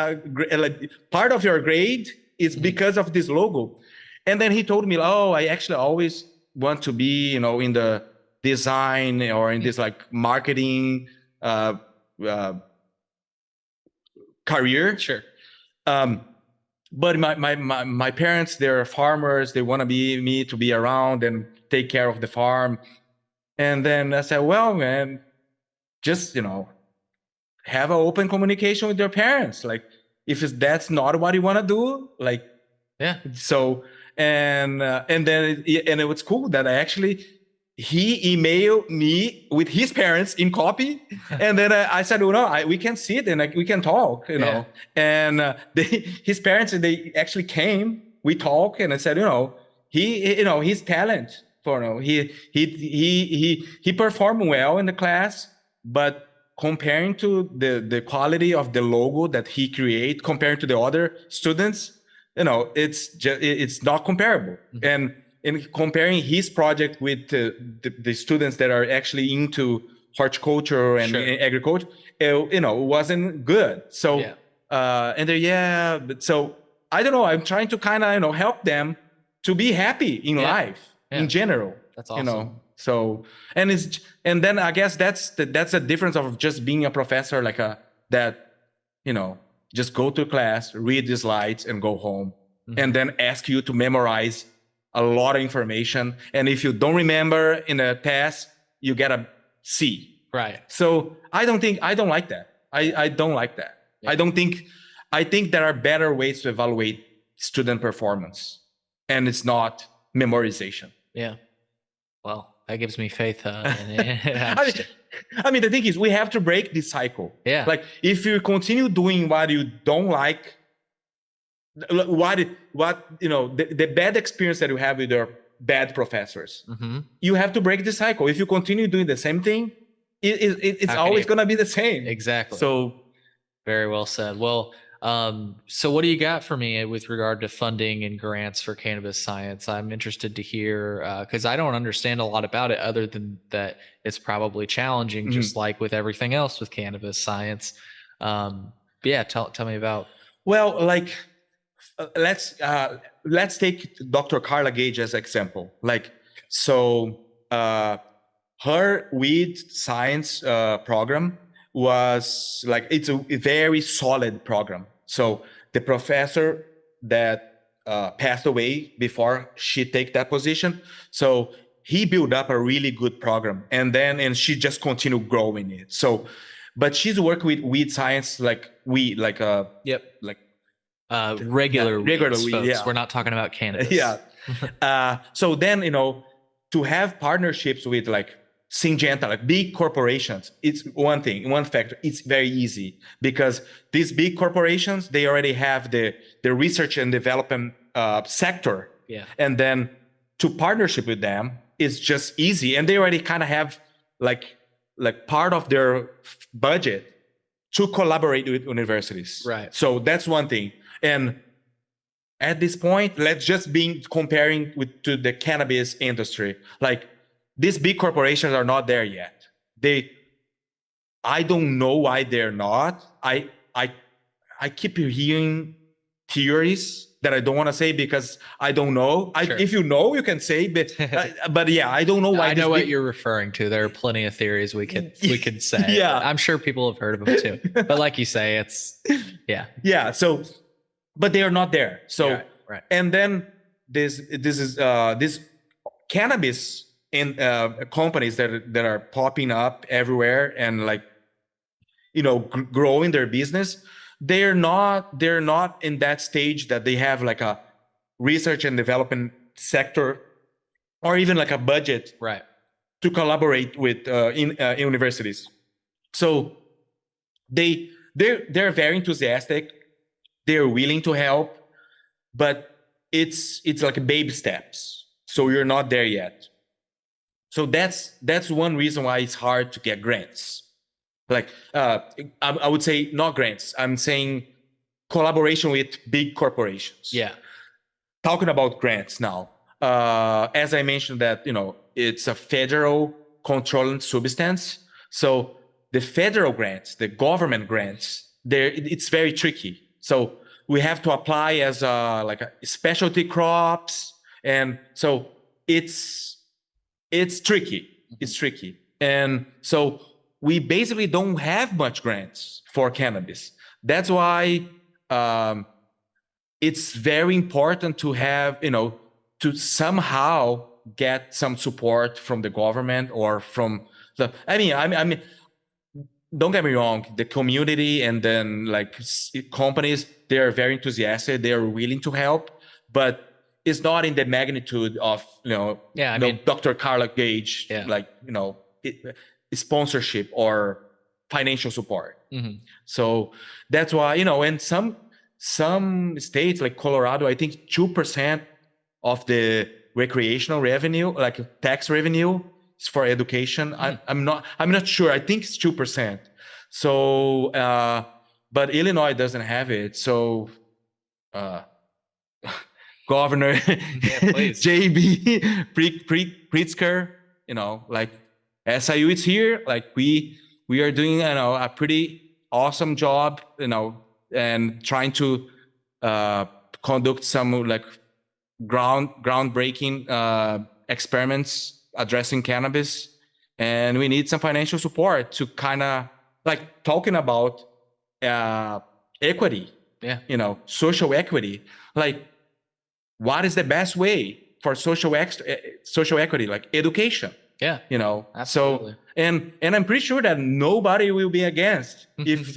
like part of your grade is because of this logo. And then he told me, oh, I actually always want to be, in the design or in this like marketing career. Sure. But my parents, they're farmers. They want to be me to be around and take care of the farm. And then I said, well, man, just, have an open communication with your parents. Like if that's not what you want to do, like, yeah. So, and then it was cool that he emailed me with his parents in copy. And then I said, we can sit and like, we can talk, know. And his parents, they actually came, we talked, and I said, his talent for, he performed well in the class, but comparing to the quality of the logo that he create compared to the other students, it's not comparable. And in comparing his project with the students that are actually into horticulture and agriculture, it wasn't good. So, but so I don't know. I'm trying to kind of, help them to be happy in life in general. That's awesome. So, and then I guess that's a difference of just being a professor, like just go to class, read the slides, and go home, and then ask you to memorize a lot of information. And if you don't remember in a test, you get a C. Right. So I don't like that. I don't like that. Yeah. I think there are better ways to evaluate student performance, and it's not memorization. Yeah. Well, that gives me faith. I mean, the thing is, we have to break this cycle. Yeah. Like, if you continue doing what you don't like, the bad experience that you have with your bad professors, you have to break the cycle. If you continue doing the same thing, it's always going to be the same. Exactly. So, very well said. Well, so what do you got for me with regard to funding and grants for cannabis science? I'm interested to hear, because I don't understand a lot about it other than that it's probably challenging, just like with everything else with cannabis science. Yeah, tell me about. Well, like, let's take Dr. Carla Gage as example. Like, so her weed science program was like, it's a very solid program. So the professor that passed away before she take that position, so he built up a really good program, and she just continued growing it. So, but she's worked with weed science, like regular weeds, folks. Yeah. We're not talking about cannabis. Yeah. So then, to have partnerships with like Syngenta, like big corporations, it's one thing, one factor. It's very easy because these big corporations, they already have the research and development sector. Yeah. And then to partnership with them is just easy. And they already kind of have like part of their budget to collaborate with universities. Right. So that's one thing. And at this point, let's just be comparing to the cannabis industry. Like these big corporations are not there yet. I don't know why they're not. I keep hearing theories that I don't want to say because I don't know. Sure. If you know, you can say, but yeah, I don't know why. I know what you're referring to. There are plenty of theories we could say. Yeah, I'm sure people have heard of them too. But like you say, it's yeah. So, but they are not there. So, right. And then this cannabis in companies that are popping up everywhere and like growing their business. They're not in that stage that they have like a research and development sector or even like a budget right to collaborate with universities. So they're very enthusiastic. They're willing to help, but it's like baby steps. So you're not there yet. So that's one reason why it's hard to get grants. Like I would say not grants. I'm saying collaboration with big corporations. Yeah. Talking about grants now, as I mentioned that it's a federal controlled substance. So the federal grants, the government grants, it's very tricky. So we have to apply as like a specialty crops, and so it's tricky. It's tricky, and so we basically don't have much grants for cannabis. That's why it's very important to have, to somehow get some support from the government or from I mean, don't get me wrong, the community and then like companies, they are very enthusiastic. They are willing to help, but it's not in the magnitude of, I mean, Dr. Carla Gage, like, sponsorship or financial support. Mm-hmm. So that's why, and some states like Colorado, I think 2% of the recreational revenue, like tax revenue, is for education. I'm not sure. I think it's 2%. So, but Illinois doesn't have it. So, Governor JB Pritzker, like SIU is here. Like we are doing, a pretty awesome job, and trying to conduct some like groundbreaking experiments addressing cannabis, and we need some financial support to kind of like talking about equity. Social equity. Like, what is the best way for social equity? Like education. Absolutely. So and I'm pretty sure that nobody will be against if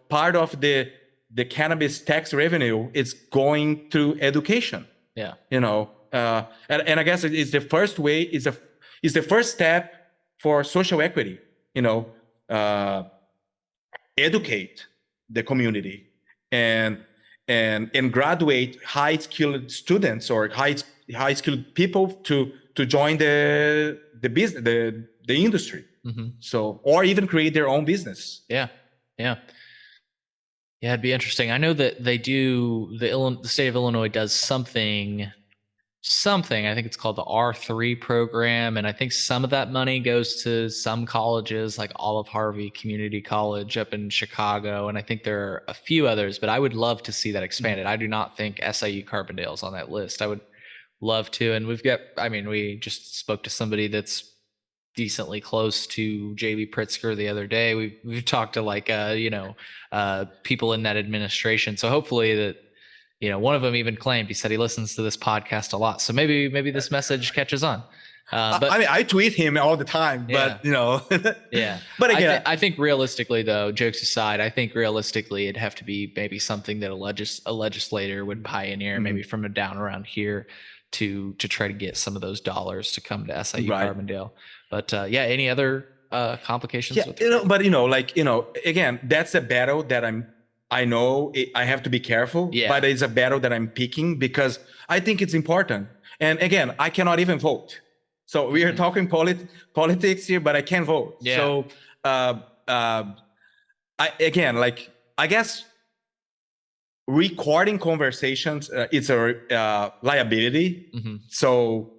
part of the cannabis tax revenue is going to education. And I guess it's the first way, is the first step for social equity. Educate the community and graduate high skilled students or high skilled people to join the business, the industry. Mm-hmm. So, or even create their own business. Yeah, it'd be interesting. I know that they do, the state of Illinois does something. I think it's called the R3 program, and I think some of that money goes to some colleges like Olive Harvey Community College up in Chicago, and I think there are a few others, but I would love to see that expanded. I do not think SIU Carbondale is on that list. I would love to, and we just spoke to somebody that's decently close to JB Pritzker the other day. We've talked to like people in that administration, so hopefully that one of them even claimed, he said he listens to this podcast a lot. So maybe this message catches on. But I mean, I tweet him all the time, but yeah. But again, I think realistically, though, jokes aside, I think realistically it'd have to be maybe something that a legislator would pioneer, maybe from down around here, to try to get some of those dollars to come to SIU Carbondale. But any other complications? Yeah, but again, that's a battle that I know I have to be careful, but it's a battle that I'm picking because I think it's important. And again, I cannot even vote. So we are talking politics here, but I can't vote. Yeah. So I guess recording conversations, it's a liability. So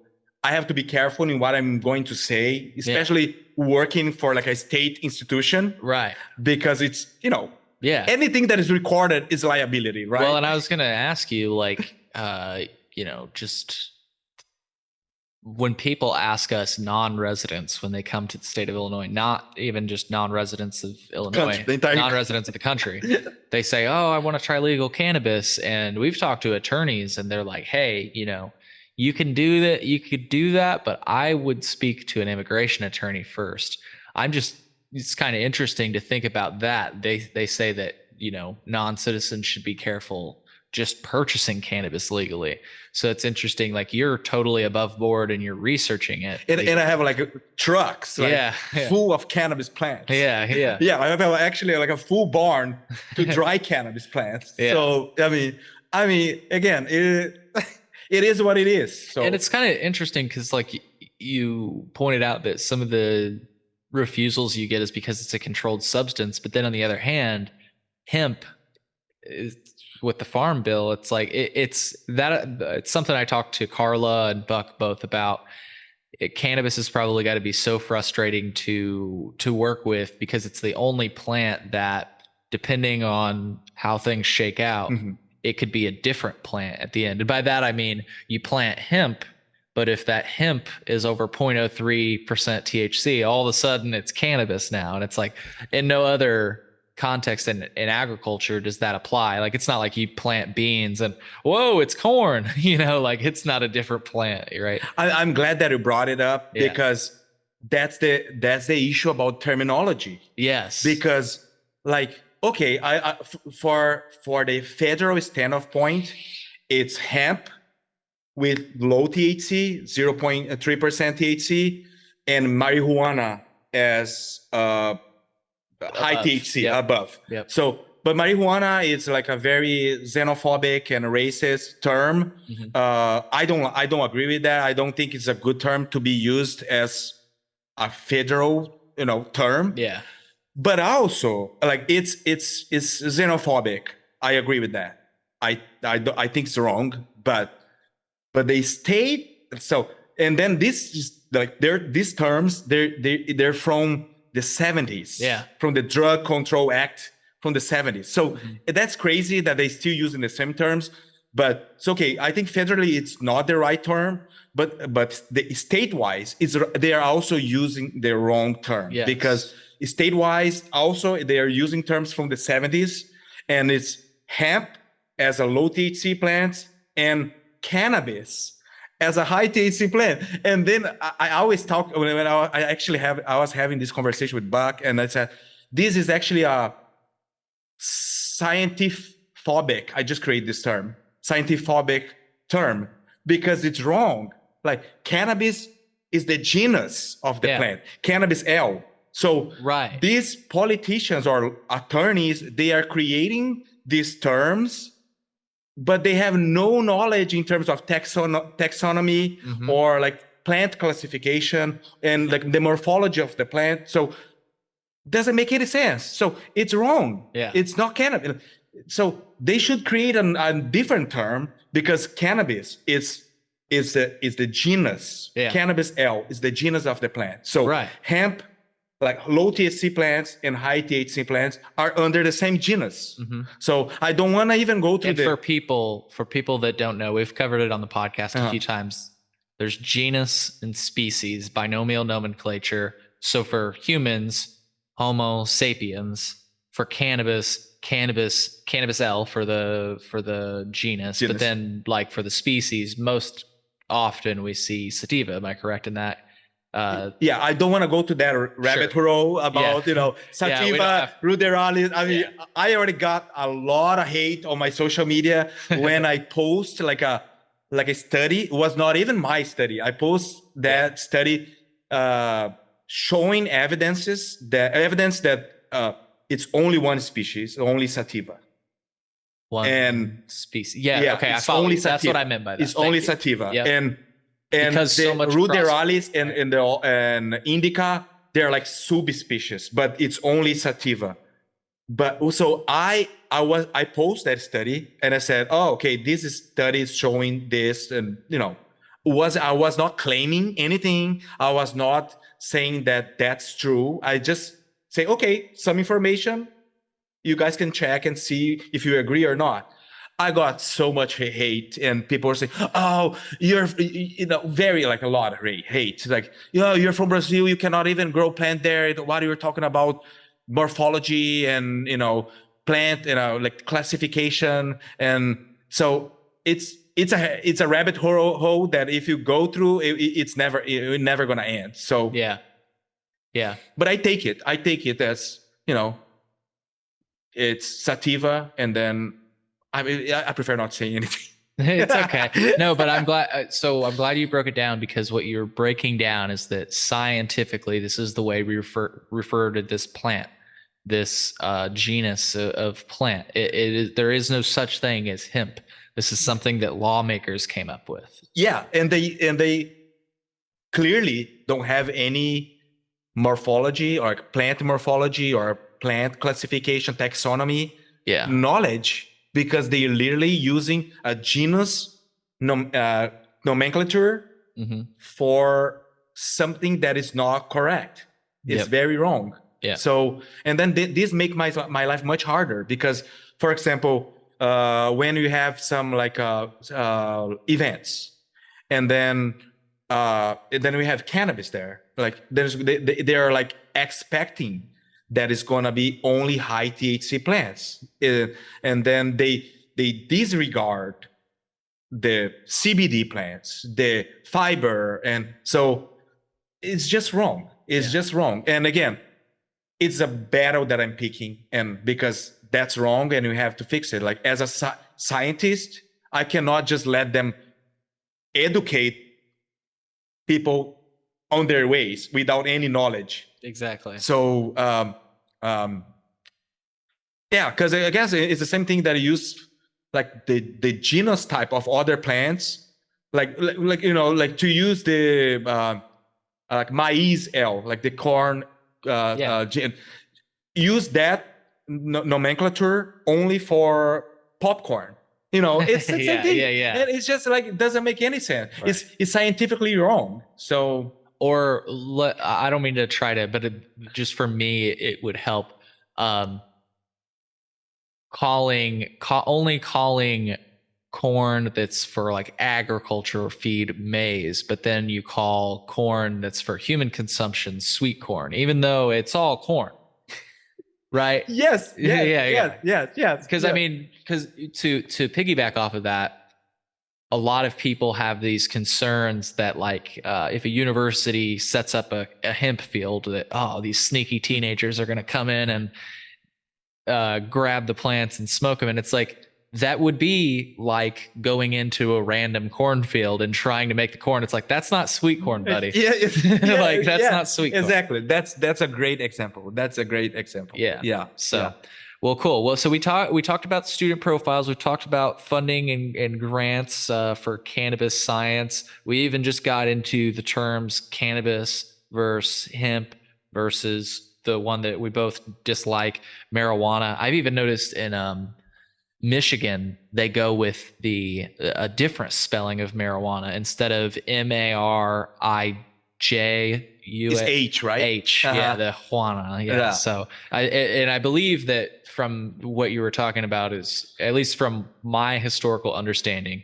I have to be careful in what I'm going to say, especially working for like a state institution. Right. Because it's, anything that is recorded is liability, right? Well, and I was going to ask you, like, just when people ask us non-residents when they come to the state of Illinois, not even just non-residents of Illinois, non-residents of the country, they say, oh, I want to try legal cannabis. And we've talked to attorneys and they're like, hey, you can do that. You could do that, but I would speak to an immigration attorney first. It's kind of interesting to think about that. They say that, non-citizens should be careful just purchasing cannabis legally. So it's interesting. Like, you're totally above board and you're researching it. And I have like trucks, full of cannabis plants. Yeah. I have actually like a full barn to dry cannabis plants. Yeah. So, I mean, again, it is what it is. So, and it's kind of interesting because like you pointed out that some of the refusals you get is because it's a controlled substance. But then on the other hand, hemp is, with the farm bill, it's like it's something I talked to Carla and Buck both about. Cannabis has probably got to be so frustrating to work with because it's the only plant that, depending on how things shake out, it could be a different plant at the end. And by that I mean you plant hemp, but if that hemp is over 0.03% THC, all of a sudden it's cannabis now. And it's like, in no other context in agriculture does that apply. Like, it's not like you plant beans and whoa, it's corn. Like, it's not a different plant, right? I'm glad that you brought it up because that's the issue about terminology. Yes. Because like, okay, for the federal standpoint, it's hemp with low THC, 0.3% THC, and marijuana as high THC above. Yep. So, but marijuana is like a very xenophobic and racist term. I don't agree with that. I don't think it's a good term to be used as a federal, term. Yeah. But also, like, it's xenophobic. I agree with that. I think it's wrong. But the state. So, and then this is like these terms. They're from the 70s, from the Drug Control Act from the 70s. So that's crazy that they still using the same terms, but it's okay. I think federally it's not the right term, but the state-wise, they are also using the wrong term because state-wise also they are using terms from the 70s, and it's hemp as a low THC plant and cannabis as a high THC plant. And then I always talk when I was having this conversation with Buck, and I said, this is actually a scientific-phobic. I just created this term, scientific term, because it's wrong. Like, cannabis is the genus of the plant, cannabis L. So these politicians or attorneys, they are creating these terms, but they have no knowledge in terms of taxonomy or like plant classification and like the morphology of the plant. So doesn't make any sense. So it's wrong. Yeah. It's not cannabis. So they should create a different term, because cannabis is the genus. Cannabis L is the genus of the plant. So hemp, like low THC plants and high THC plants, are under the same genus. So I don't want to even go to for people that don't know, we've covered it on the podcast a few times. There's genus and species, binomial nomenclature. So for humans, Homo sapiens. for cannabis L for the genus, but then like for the species, most often we see sativa. Am I correct in that? Yeah, I don't want to go to that rabbit hole about sativa, ruderalis. I mean, I already got a lot of hate on my social media when I post like a study. It was not even my study. I post that study showing evidence that it's only one species, only sativa. One species. Yeah. Okay. I follow. That's what I meant by that. It's only sativa. Yep. And because the so much ruderalis and indica, they're like subspecies, but it's only sativa. But also I posted that study and I said, oh, okay, this study is showing this, and I was not claiming anything. I was not saying that that's true. I just say, okay, some information. You guys can check and see if you agree or not. I got so much hate, and people were saying, "Oh, you're very like a lot of hate. Like, you're from Brazil, you cannot even grow plant there. What are you talking about morphology and plant, like classification?" And so it's a rabbit hole that if you go through, it's never gonna end. So yeah. But I take it as it's sativa, and then I prefer not saying anything. It's okay. No, but I'm glad. So I'm glad you broke it down, because what you're breaking down is that scientifically, this is the way we refer to this plant, this genus of plant. There is no such thing as hemp. This is something that lawmakers came up with. Yeah, and they clearly don't have any morphology or plant morphology or plant classification taxonomy knowledge, because they're literally using a genus nomenclature for something that is not correct. It's very wrong. Yeah. So, and then this make my life much harder, because, for example, when you have some like events, and then we have cannabis there, like they are like expecting that it's gonna be only high THC plants, and then they disregard the CBD plants, the fiber, and so it's just wrong. It's just wrong. And again, it's a battle that I'm picking, and because that's wrong, and we have to fix it. Like, as a scientist, I cannot just let them educate people on their ways without any knowledge. Exactly. So, because I guess it's the same thing that I use, like the genus type of other plants, like to use the like maize L, like the corn, use that nomenclature only for popcorn. It's the same thing. And it's just like, it doesn't make any sense. Right. It's scientifically wrong. So, or I don't mean to try to, but just for me, it would help. Only calling corn that's for like agriculture or feed maize, but then you call corn that's for human consumption sweet corn, even though it's all corn. Right? Yes. Yes. Because I mean, because to piggyback off of that, a lot of people have these concerns that, like, if a university sets up a hemp field, that these sneaky teenagers are going to come in and grab the plants and smoke them, and it's like, that would be like going into a random cornfield and trying to make the corn. It's like, that's not sweet corn, buddy. Like, that's not sweet corn. Exactly. That's a great example. Yeah. So, well, cool. Well, so we talked about student profiles. We talked about funding and grants for cannabis science. We even just got into the terms cannabis versus hemp versus the one that we both dislike, marijuana. I've even noticed in Michigan, they go with a different spelling of marijuana. Instead of MARIJ, it's H, right? H, the Juana. Yeah. So I believe that from what you were talking about is, at least from my historical understanding,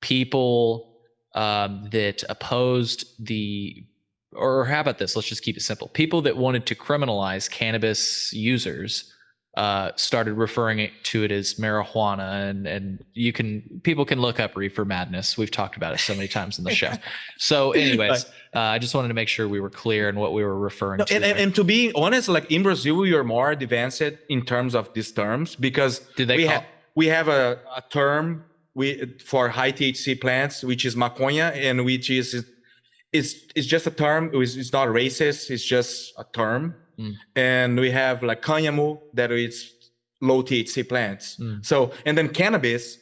people that opposed or how about this? Let's just keep it simple. People that wanted to criminalize cannabis users started referring to it as marijuana, and people can look up reefer madness. We've talked about it so many times in the show. So anyways, I just wanted to make sure we were clear in what we were referring to. And to be honest, like in Brazil, you're more advanced in terms of these terms, because we have a term for high THC plants, which is maconha, and which is it's just a term. It's not racist. It's just a term. And we have like cânhamo, that is low THC plants. So, and then cannabis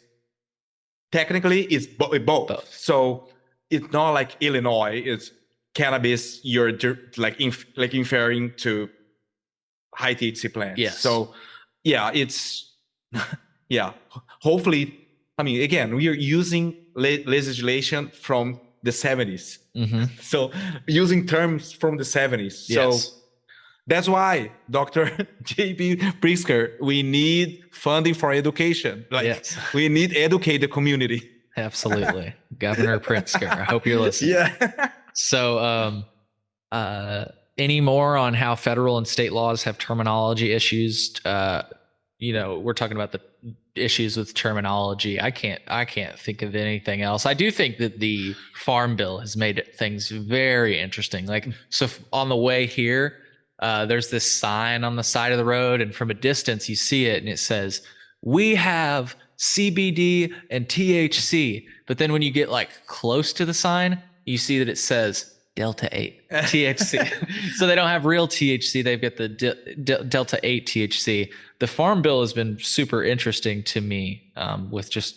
technically is both. So it's not like Illinois. It's cannabis. You're like inferring to high THC plants. Yes. So yeah, it's yeah. Hopefully, I mean, again, we are using legislation from the 70s. So using terms from the 70s. Yes. So that's why, Dr. J.B. Pritzker, we need funding for education. Like, we need to educate the community. Absolutely. Governor Pritzker, I hope you're listening. Yeah. So, any more on how federal and state laws have terminology issues? We're talking about the issues with terminology. I can't think of anything else. I do think that the Farm Bill has made things very interesting. Like, so on the way here, there's this sign on the side of the road, and from a distance you see it, and it says, "We have CBD and THC." But then when you get like close to the sign, you see that it says Delta 8 THC. So they don't have real THC. They've got the Delta 8 THC. The Farm Bill has been super interesting to me, with just.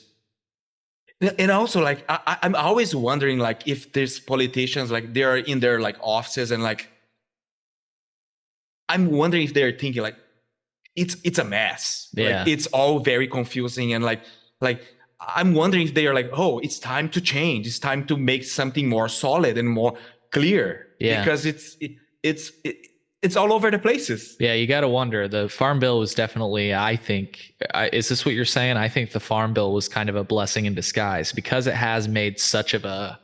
And also, like, I'm always wondering, like, if there's politicians, like, they're in their like offices, and like, I'm wondering if they're thinking like, it's a mess. Yeah. Like, it's all very confusing, and like I'm wondering if they are like, oh, it's time to change. It's time to make something more solid and more clear. Yeah. Because it's all over the places. Yeah, you got to wonder. The Farm Bill was definitely, I think, is this what you're saying? I think the Farm Bill was kind of a blessing in disguise, because it has made such of a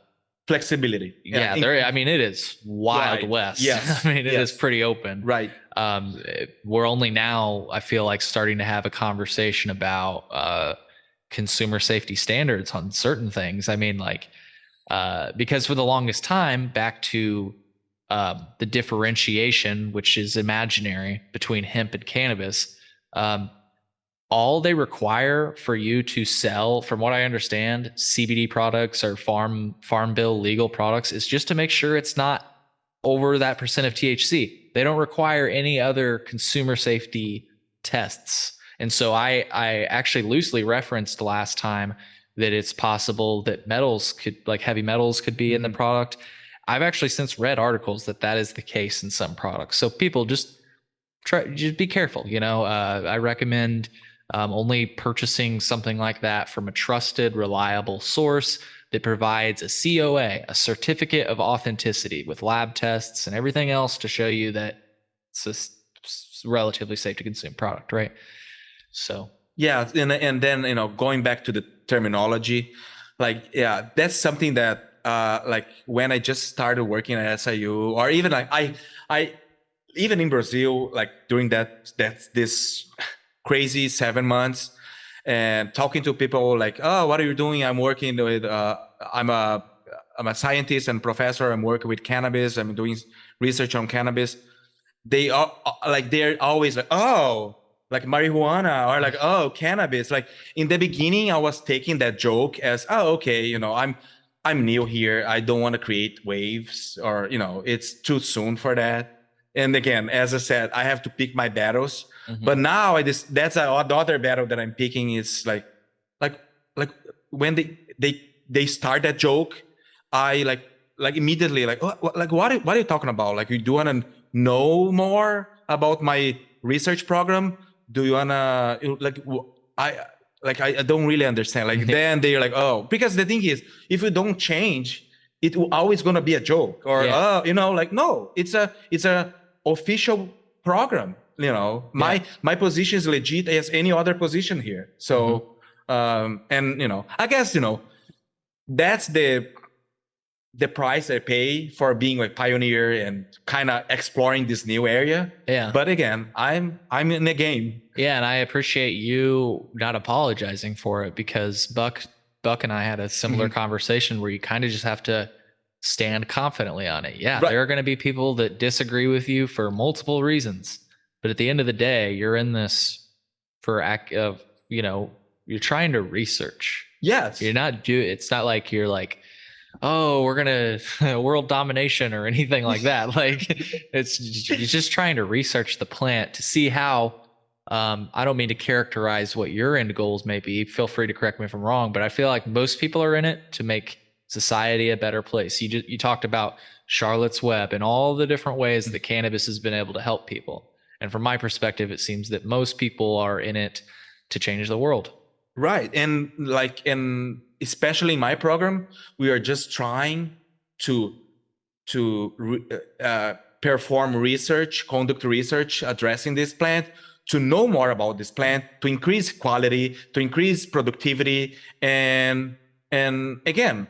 flexibility. Yeah, I mean, it is Wild West. Yes. I mean, it is pretty open. Right. We're only now, I feel like, starting to have a conversation about consumer safety standards on certain things. I mean, like, because for the longest time, back to the differentiation, which is imaginary, between hemp and cannabis, all they require for you to sell, from what I understand, CBD products or farm bill legal products, is just to make sure it's not over that percent of THC. They don't require any other consumer safety tests. And so I actually loosely referenced last time that it's possible that metals could, like heavy metals, could be in the product. I've actually since read articles that is the case in some products. So people just be careful. I recommend only purchasing something like that from a trusted, reliable source that provides a COA, a certificate of authenticity, with lab tests and everything else to show you that it's a relatively safe to consume product, right? So yeah, and then going back to the terminology, like, yeah, that's something that like when I just started working at SIU, or even like I even in Brazil, like during this crazy 7 months, and talking to people like, oh, what are you doing? I'm working with I'm a scientist and professor. I'm working with cannabis. I'm doing research on cannabis. They are like, they're always like, oh, like marijuana, or like, oh, cannabis. Like in the beginning, I was taking that joke as, oh, okay, I'm new here. I don't want to create waves, or it's too soon for that. And again, as I said, I have to pick my battles. But now that's the other battle that I'm picking, is like when they start that joke, I like immediately like, oh, like what are you talking about? Like, you do want to know more about my research program? Do you wanna I don't really understand. Like then they're like, oh, because the thing is, if you don't change, it will always gonna be a joke, or like, no, it's a official program. My position is legit as any other position here. So and I guess that's the price I pay for being a pioneer and kind of exploring this new area. Yeah. But again, I'm in the game. Yeah, and I appreciate you not apologizing for it, because Buck and I had a similar conversation where you kind of just have to stand confidently on it. Yeah, Right. there are going to be people that disagree with you for multiple reasons, but at the end of the day, you're in this for you're trying to research. Yes. It's not like you're like, oh, we're gonna world domination or anything like that. Like, you're just trying to research the plant to see how. I don't mean to characterize what your end goals may be. Feel free to correct me if I'm wrong, but I feel like most people are in it to make society a better place. You talked about Charlotte's Web and all the different ways that cannabis has been able to help people. And from my perspective, it seems that most people are in it to change the world. Right. And especially in my program, we are just trying to perform research, conduct research addressing this plant, to know more about this plant, to increase quality, to increase productivity, and again,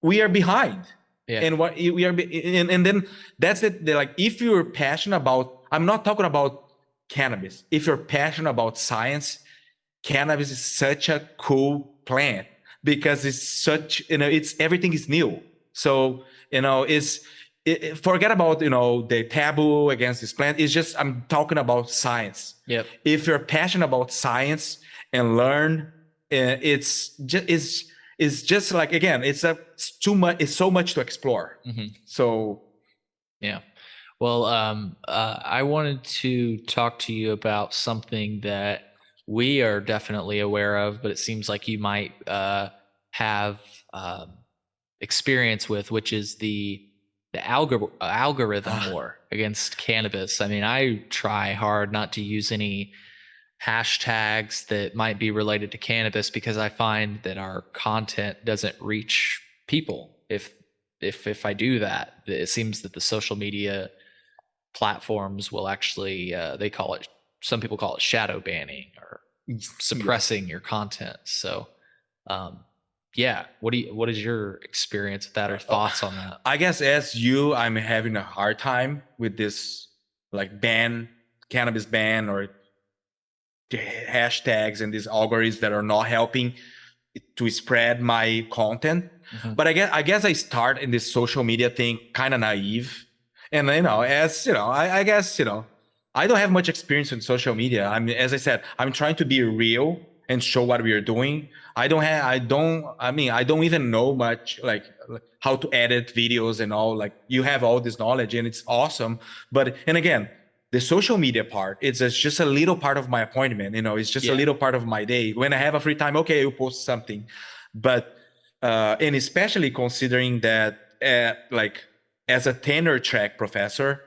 we are behind. Yeah. And what we are, and then that's it. They're like, if you're passionate about, I'm not talking about cannabis. If you're passionate about science, cannabis is such a cool plant, because it's such, it's everything is new. So, forget about, the taboo against this plant. It's just, I'm talking about science. Yep. If you're passionate about science and learn, it's just like, again, it's too much. It's so much to explore. So, yeah. Well, I wanted to talk to you about something that we are definitely aware of, but it seems like you might have experience with, which is the algorithm war against cannabis. I mean, I try hard not to use any hashtags that might be related to cannabis, because I find that our content doesn't reach people. If I do that, it seems that the social media platforms will actually some people call it shadow banning or suppressing your content. So what is your experience with that, or thoughts on that? I guess I'm having a hard time with this, like, cannabis ban, or hashtags and these algorithms that are not helping to spread my content. But I guess I start in this social media thing kind of naive. And, I guess, I don't have much experience in social media. As I said, I'm trying to be real and show what we are doing. I don't even know much, like how to edit videos and all. Like, you have all this knowledge and it's awesome. And again, the social media part, it's just a little part of my appointment. It's just a little part of my day. When I have a free time, okay, I'll post something. But, and especially considering that, like, as a tenure track professor,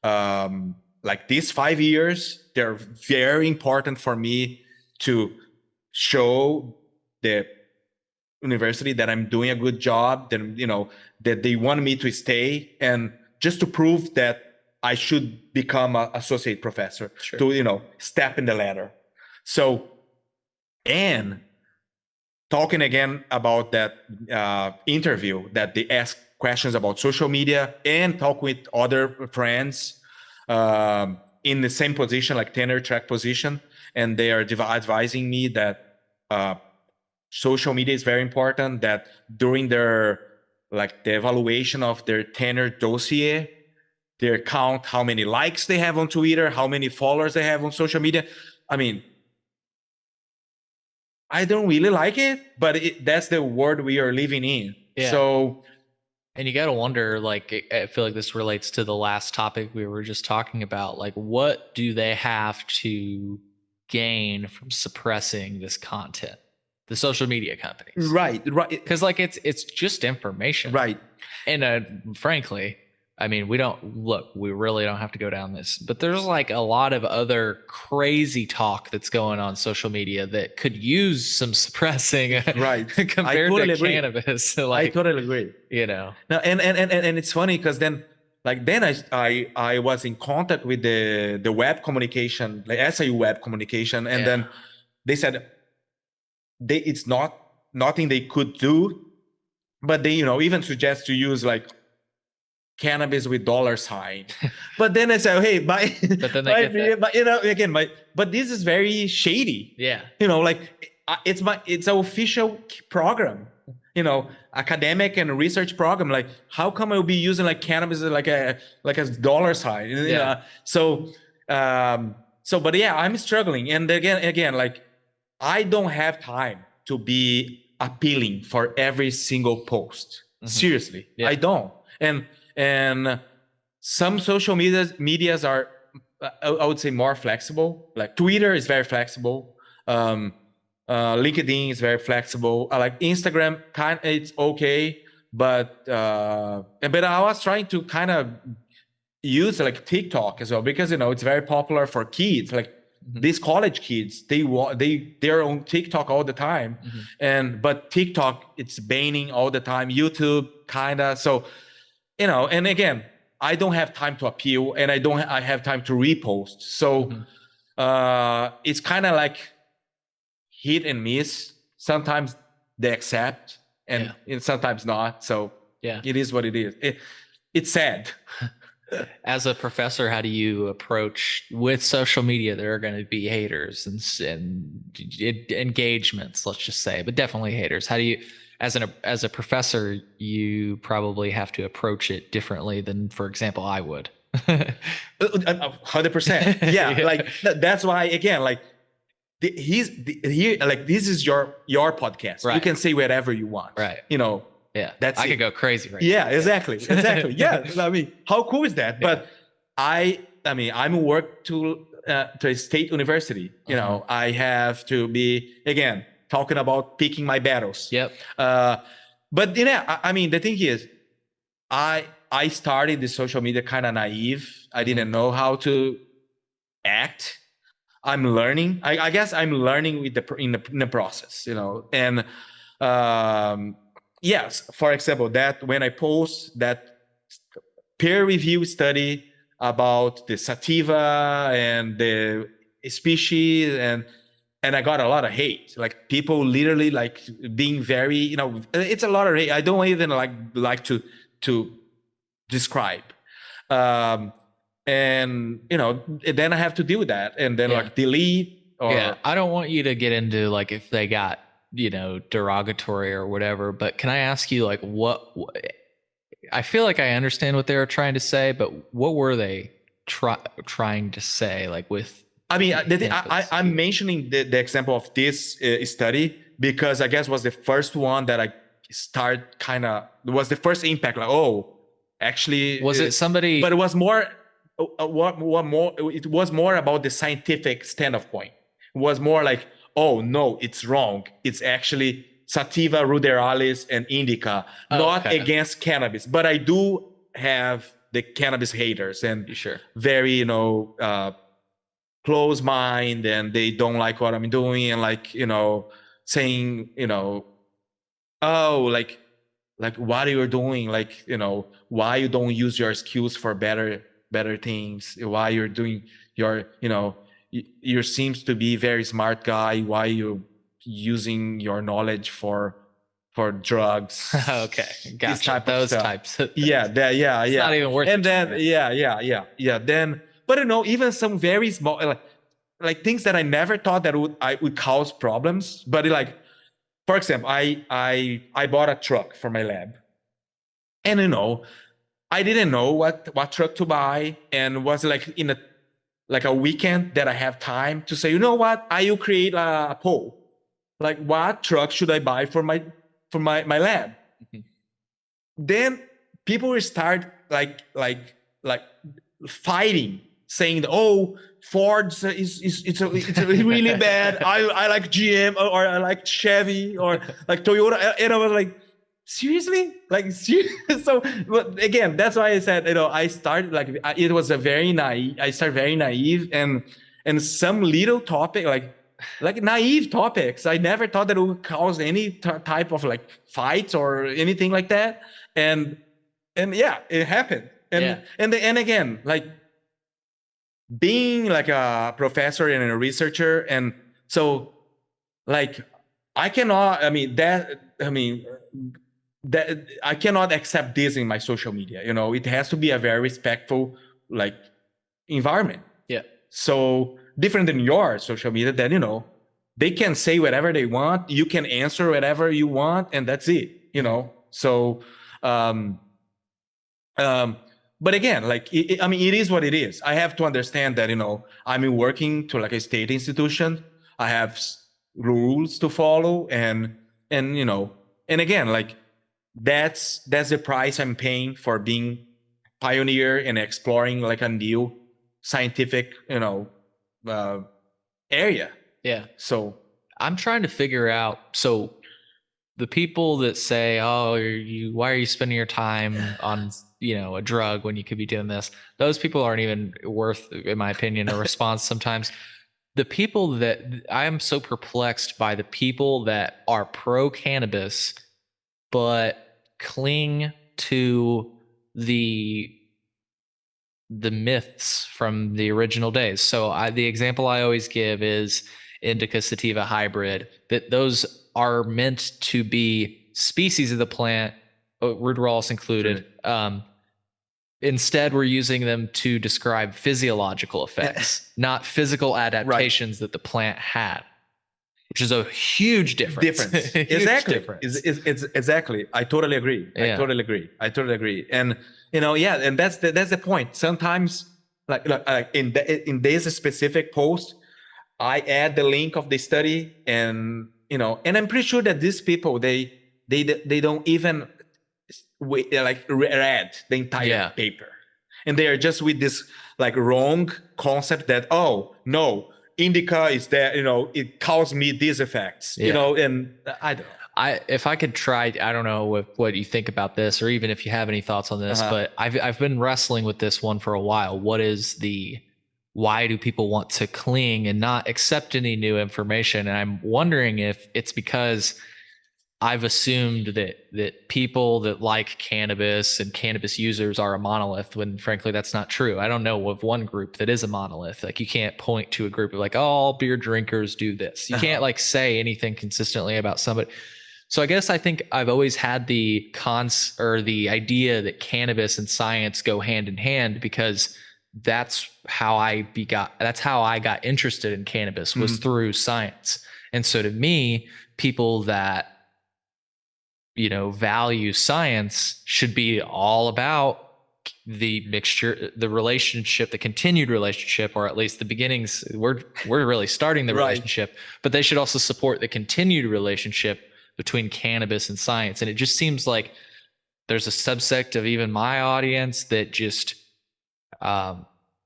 like, these 5 years, they're very important for me to show the university that I'm doing a good job, that they want me to stay, and just to prove that I should become an associate professor, to, step in the ladder. So, and talking again about that interview that they ask questions about social media, and talk with other friends in the same position, like tenure track position, and they are advising me that social media is very important, that during the evaluation of their tenure dossier, they count how many likes they have on Twitter, how many followers they have on social media. I mean, I don't really like it, but that's the world we are living in. Yeah. So, and you got to wonder, like, I feel like this relates to the last topic we were just talking about. Like, what do they have to gain from suppressing this content? The social media companies. Right. Because, like, it's just information. Right. And frankly, I mean, we really don't have to go down this, but there's like a lot of other crazy talk that's going on social media that could use some suppressing, right? compared to cannabis. I totally agree. Now, and it's funny because then I was in contact with the web communication, like SIU web communication, and then they said it's nothing they could do but they, even suggest to use like cannabis with $sign. But then I say, hey, buy, But then they get but again, but this is very shady. Yeah. Like it's an official program, academic and research program. Like, how come I'll be using like cannabis like a $sign? Yeah. But yeah, I'm struggling. And again, like I don't have time to be appealing for every single post. Seriously, I don't. And some social medias are, I would say, more flexible. Like Twitter is very flexible. LinkedIn is very flexible. I like Instagram, it's okay, but I was trying to kind of use like TikTok as well, because it's very popular for kids. Like these college kids, they're on TikTok all the time, but TikTok, it's banning all the time. YouTube kind of. So and again, I don't have time to appeal, and I have time to repost. So it's kind of like hit and miss. Sometimes they accept, and sometimes not. So it is what it is. It's sad. As a professor, how do you approach with social media? There are going to be haters and engagements, let's just say, but definitely haters. How do you, as a professor, you probably have to approach it differently than, for example, I would. 100%. Yeah, like that's why, again, like like this is your podcast. Right. You can say whatever you want. Right. Yeah, I could go crazy right now. Exactly. Yeah, I mean, how cool is that? But I'm work to a state university. I have to be, again, talking about picking my battles. Yep. But the thing is, I started the social media kind of naive. I didn't know how to act. I'm learning. I guess I'm learning with in the process. And yes, for example, that when I post that peer review study about the sativa and the species, and I got a lot of hate. Like people literally like being very, it's a lot of hate. I don't even like to describe. And then I have to deal with that, and then like delete. Or I don't want you to get into like if they got derogatory or whatever, but can I ask you like what I feel like I understand what they were trying to say, but what were they trying to say, like with? I'm mentioning the example of this study because I guess was the first one that I was the first impact. Like, oh, actually, was it somebody? But it was more. It was more about the scientific standpoint. It was more like, oh no, it's wrong. It's actually sativa, ruderalis, and indica, not against cannabis. But I do have the cannabis haters and very close mind, and they don't like what I'm doing, and like saying oh, like what are you doing, like why you don't use your skills for better things, why you're doing your you seems to be very smart guy, why you using your knowledge for drugs. Okay, gotcha. Those types of things. It's not even worth and then then but even some very small like things that I never thought that would cause problems, but like, for example, I bought a truck for my lab, and I didn't know what truck to buy, and was like in a weekend that I have time to say, what, I will create a poll, like what truck should I buy for my lab. Then people will start like fighting, saying, oh, Ford's it's really bad. I like GM, or I like Chevy, or like Toyota, and I was like, seriously, like so. But again, that's why I said I started like it was a very naive. I started very naive, and some little topic like naive topics. I never thought that it would cause any type of like fights or anything like that, and yeah, it happened. And again, like being like a professor and a researcher, and so like I cannot. that I cannot accept this in my social media. It has to be a very respectful like environment. Yeah. So different than your social media, that they can say whatever they want, you can answer whatever you want, and that's it. So um but again, like I mean, it is what it is. I have to understand that I'm working to like a state institution. I have rules to follow, and and again, like that's the price I'm paying for being pioneer and exploring like a new scientific area. Yeah. So I'm trying to figure out. So the people that say, "Oh, why are you spending your time on a drug when you could be doing this?" Those people aren't even worth, in my opinion, a response sometimes. The people that I am so perplexed by, the people that are pro cannabis but cling to the myths from the original days. So the example I always give is indica sativa hybrid, that those are meant to be species of the plant, ruderalis included. Sure. Instead, we're using them to describe physiological effects, not physical adaptations that the plant had, which is a huge difference. Exactly. Difference. It's exactly. I totally agree. Yeah. I totally agree. And and that's the point. Sometimes, like in this specific post, I add the link of the study, and and I'm pretty sure that these people they don't even like read the entire paper, and they are just with this like wrong concept that, oh no, indica is that it caused me these effects. And I don't know. If I could try, I don't know what you think about this, or even if you have any thoughts on this, but I've been wrestling with this one for a while. Why do people want to cling and not accept any new information? And I'm wondering if it's because I've assumed that people that like cannabis and cannabis users are a monolith, when frankly that's not true. I don't know of one group that is a monolith. Like, you can't point to a group of like, oh, all beer drinkers do this. You can't like say anything consistently about somebody. So I guess I think I've always had the idea that cannabis and science go hand in hand, because that's how I got interested in cannabis, was through science. And so to me, people that value science should be all about the mixture, the relationship, the continued relationship, or at least the beginnings. We're really starting the relationship, but they should also support the continued relationship between cannabis and science. And it just seems like there's a subsect of even my audience that just, I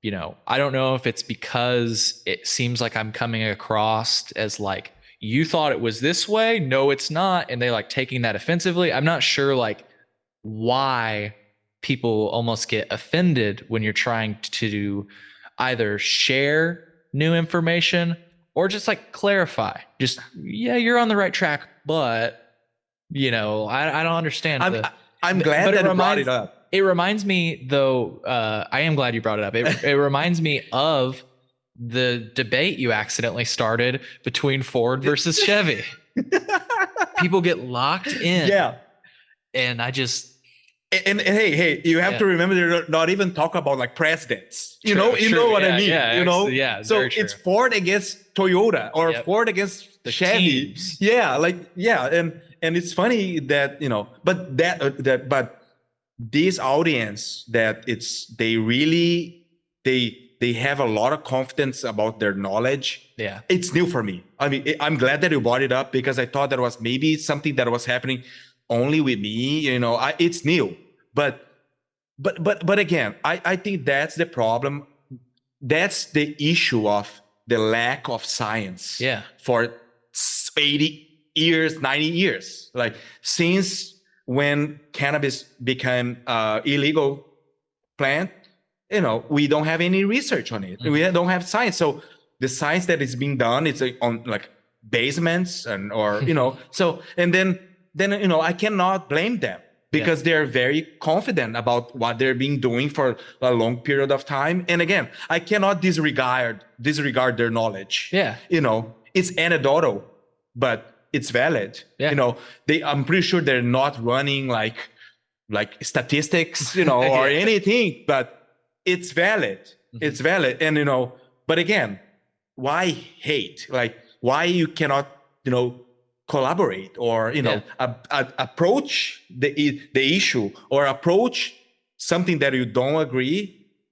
don't know if it's because it seems like I'm coming across as like, you thought it was this way, no it's not, and they like taking that offensively. I'm not sure like why people almost get offended when you're trying to either share new information or just like clarify, just, yeah, you're on the right track, but I don't understand. I'm glad that you brought it up. It reminds me though, I am glad you brought it up. It reminds me of the debate you accidentally started between Ford versus Chevy. People get locked in. Yeah. And I just... And hey, you have to remember, they're not even talk about like presidents. You know what I mean? Yeah. So it's Ford against Toyota, or Ford against the Chevy. Teams. Yeah, and it's funny that but but this audience, that they have a lot of confidence about their knowledge. Yeah, it's new for me. I mean, I'm glad that you brought it up, because I thought that was maybe something that was happening only with me. It's new, but again, I think that's the problem. That's the issue of the lack of science. Yeah, for 80 years, 90 years, like since when cannabis became illegal plant. We don't have any research on it. We don't have science. So the science that is being done, it's on like basements so, and then I cannot blame them, because they're very confident about what they're being doing for a long period of time. And again, I cannot disregard their knowledge. Yeah. It's anecdotal, but it's valid. Yeah. I'm pretty sure they're not running like statistics, or anything, but it's valid. It's valid. And, but again, why hate? Like, why you cannot, collaborate or, approach the issue or approach something that you don't agree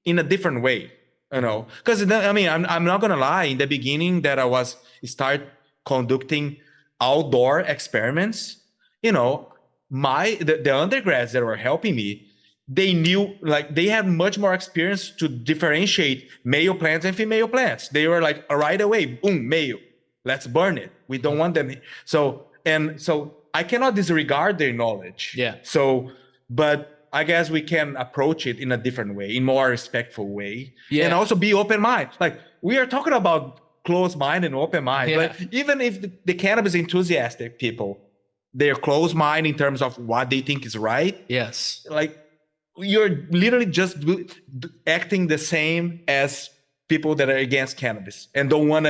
in a different way, because I'm not gonna lie. In the beginning that I was start conducting outdoor experiments, the undergrads that were helping me, they knew, like, they had much more experience to differentiate male plants and female plants. They were like, right away, boom, male, let's burn it. We don't want them. So I cannot disregard their knowledge. Yeah. So, but I guess we can approach it in a different way, in more respectful way. Yeah. And also be open minded. Like, we are talking about closed mind and open mind. Yeah. Like, even if the cannabis enthusiastic people, they're closed mind in terms of what they think is right. Yes. Like, you're literally just acting the same as people that are against cannabis and don't want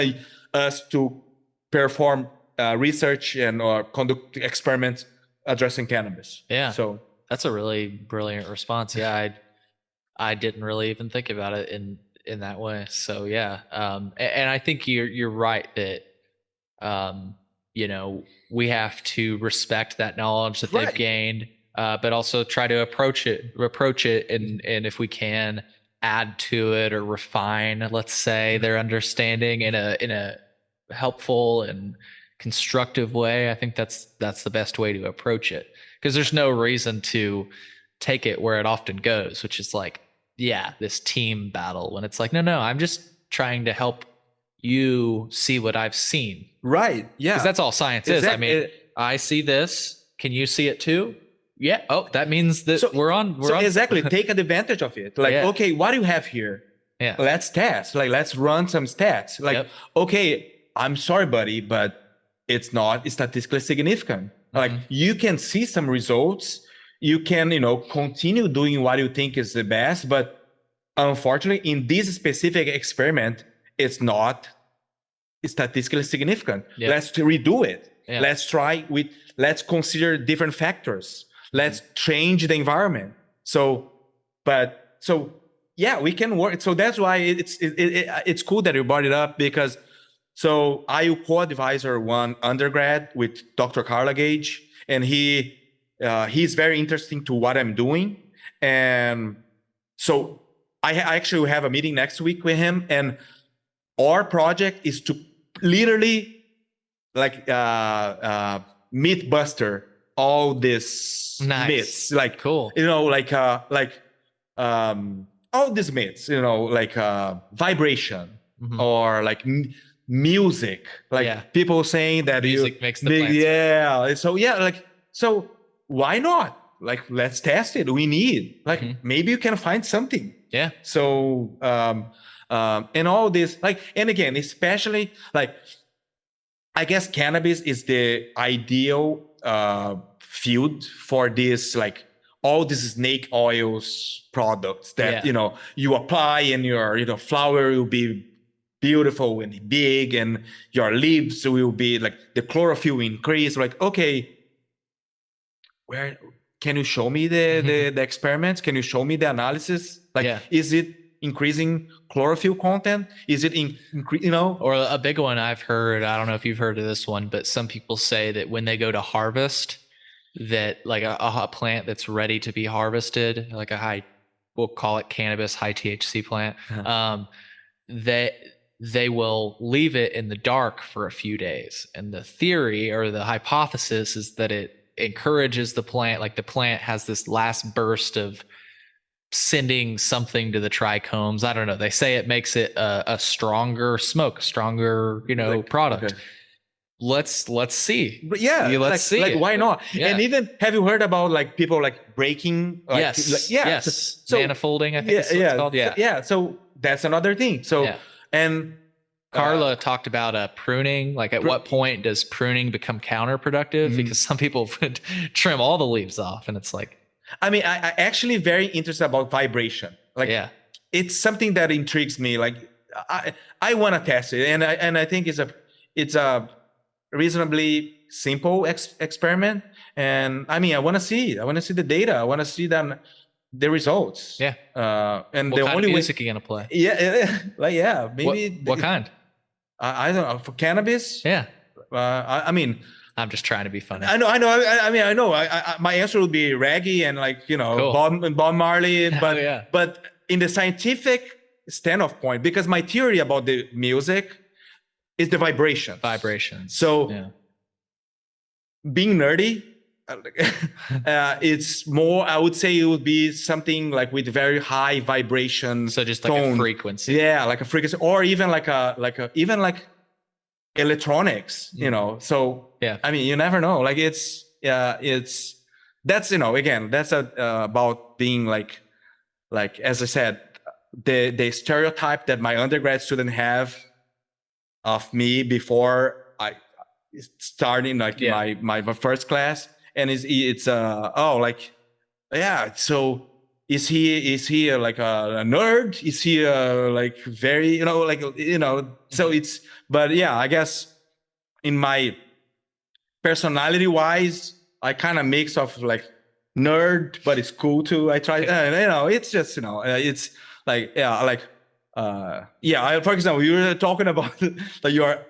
us to perform research and or conduct experiments addressing cannabis. Yeah. So that's a really brilliant response. Yeah. I didn't really even think about it in that way. So yeah. And I think you're right that, we have to respect that knowledge that they've gained, but also try to approach it and if we can add to it or refine, let's say, their understanding in a helpful and constructive way. I think that's the best way to approach it, because there's no reason to take it where it often goes, which is like, this team battle, when it's like, no, I'm just trying to help you see what I've seen. Right. Yeah. Because that's all science is. I mean, I see this. Can you see it too? Yeah. Oh, that means that we're on. Exactly. Take advantage of it. Like, okay, what do you have here? Yeah. Let's test. Like, let's run some stats. Like, okay, I'm sorry, buddy, but it's not statistically significant. Like, you can see some results. You can, continue doing what you think is the best. But unfortunately, in this specific experiment, it's not statistically significant. Yep. Let's redo it. Yeah. Let's consider different factors. Let's change the environment. So we can work. So that's why it's cool that you brought it up, because I co-advisor one undergrad with Dr. Carla Gage, and he's very interesting to what I'm doing. And so I actually have a meeting next week with him, and our project is to literally like myth buster all these myths. Like, cool. All these myths, like vibration or like music. Like, people saying that music makes the plants. Yeah. So why not? Like, let's test it. We need, like, maybe you can find something. Yeah. So and all this, like, and again, especially like, I guess cannabis is the ideal field for this, like, all these snake oils products that you apply, and your flower will be beautiful and big, and your leaves will be like, the chlorophyll increase. Like, okay, where can you show me the experiments? Can you show me the analysis? Like, is it increasing chlorophyll content? Is it Or a big one I've heard, I don't know if you've heard of this one, but some people say that when they go to harvest, that like a plant that's ready to be harvested, like we'll call it cannabis, high THC plant, they will leave it in the dark for a few days. And the theory or the hypothesis is that it encourages the plant, like the plant has this last burst of sending something to the trichomes. I don't know. They say it makes it a stronger smoke, stronger, product. Okay. Let's see. But let's see. Like, why not? Yeah. And even, have you heard about like people like breaking? Like, yes. So manifolding, I think it's called. Yeah. Yeah. So that's another thing. So and Carla talked about pruning. Like, at what point does pruning become counterproductive? Because some people would trim all the leaves off, and it's like, I mean, I actually very interested about vibration. Like, it's something that intrigues me. Like, I want to test it, and I think it's a reasonably simple experiment. And I mean, I want to see the data. I want to see the results. Yeah. And what the kind only of music are you gonna play? Maybe. What kind? I don't know, for cannabis. Yeah. I mean, I'm just trying to be funny. I know. I know. My answer would be reggae and like, cool. Bob Marley. But yeah. But in the scientific standpoint, because my theory about the music is the vibrations. So being nerdy, it's more. I would say it would be something like with very high vibration. So just like a frequency. Yeah, like a frequency, or even like electronics, so yeah, I mean, you never know, like that's again, that's about being like as I said, the stereotype that my undergrad student have of me before I starting like my first class, and it's so is he like a nerd? Is he like very, so it's, but yeah, I guess in my personality wise, I kind of mix of like nerd, but it's cool too. I try, it's just, it's like, for example, you were talking about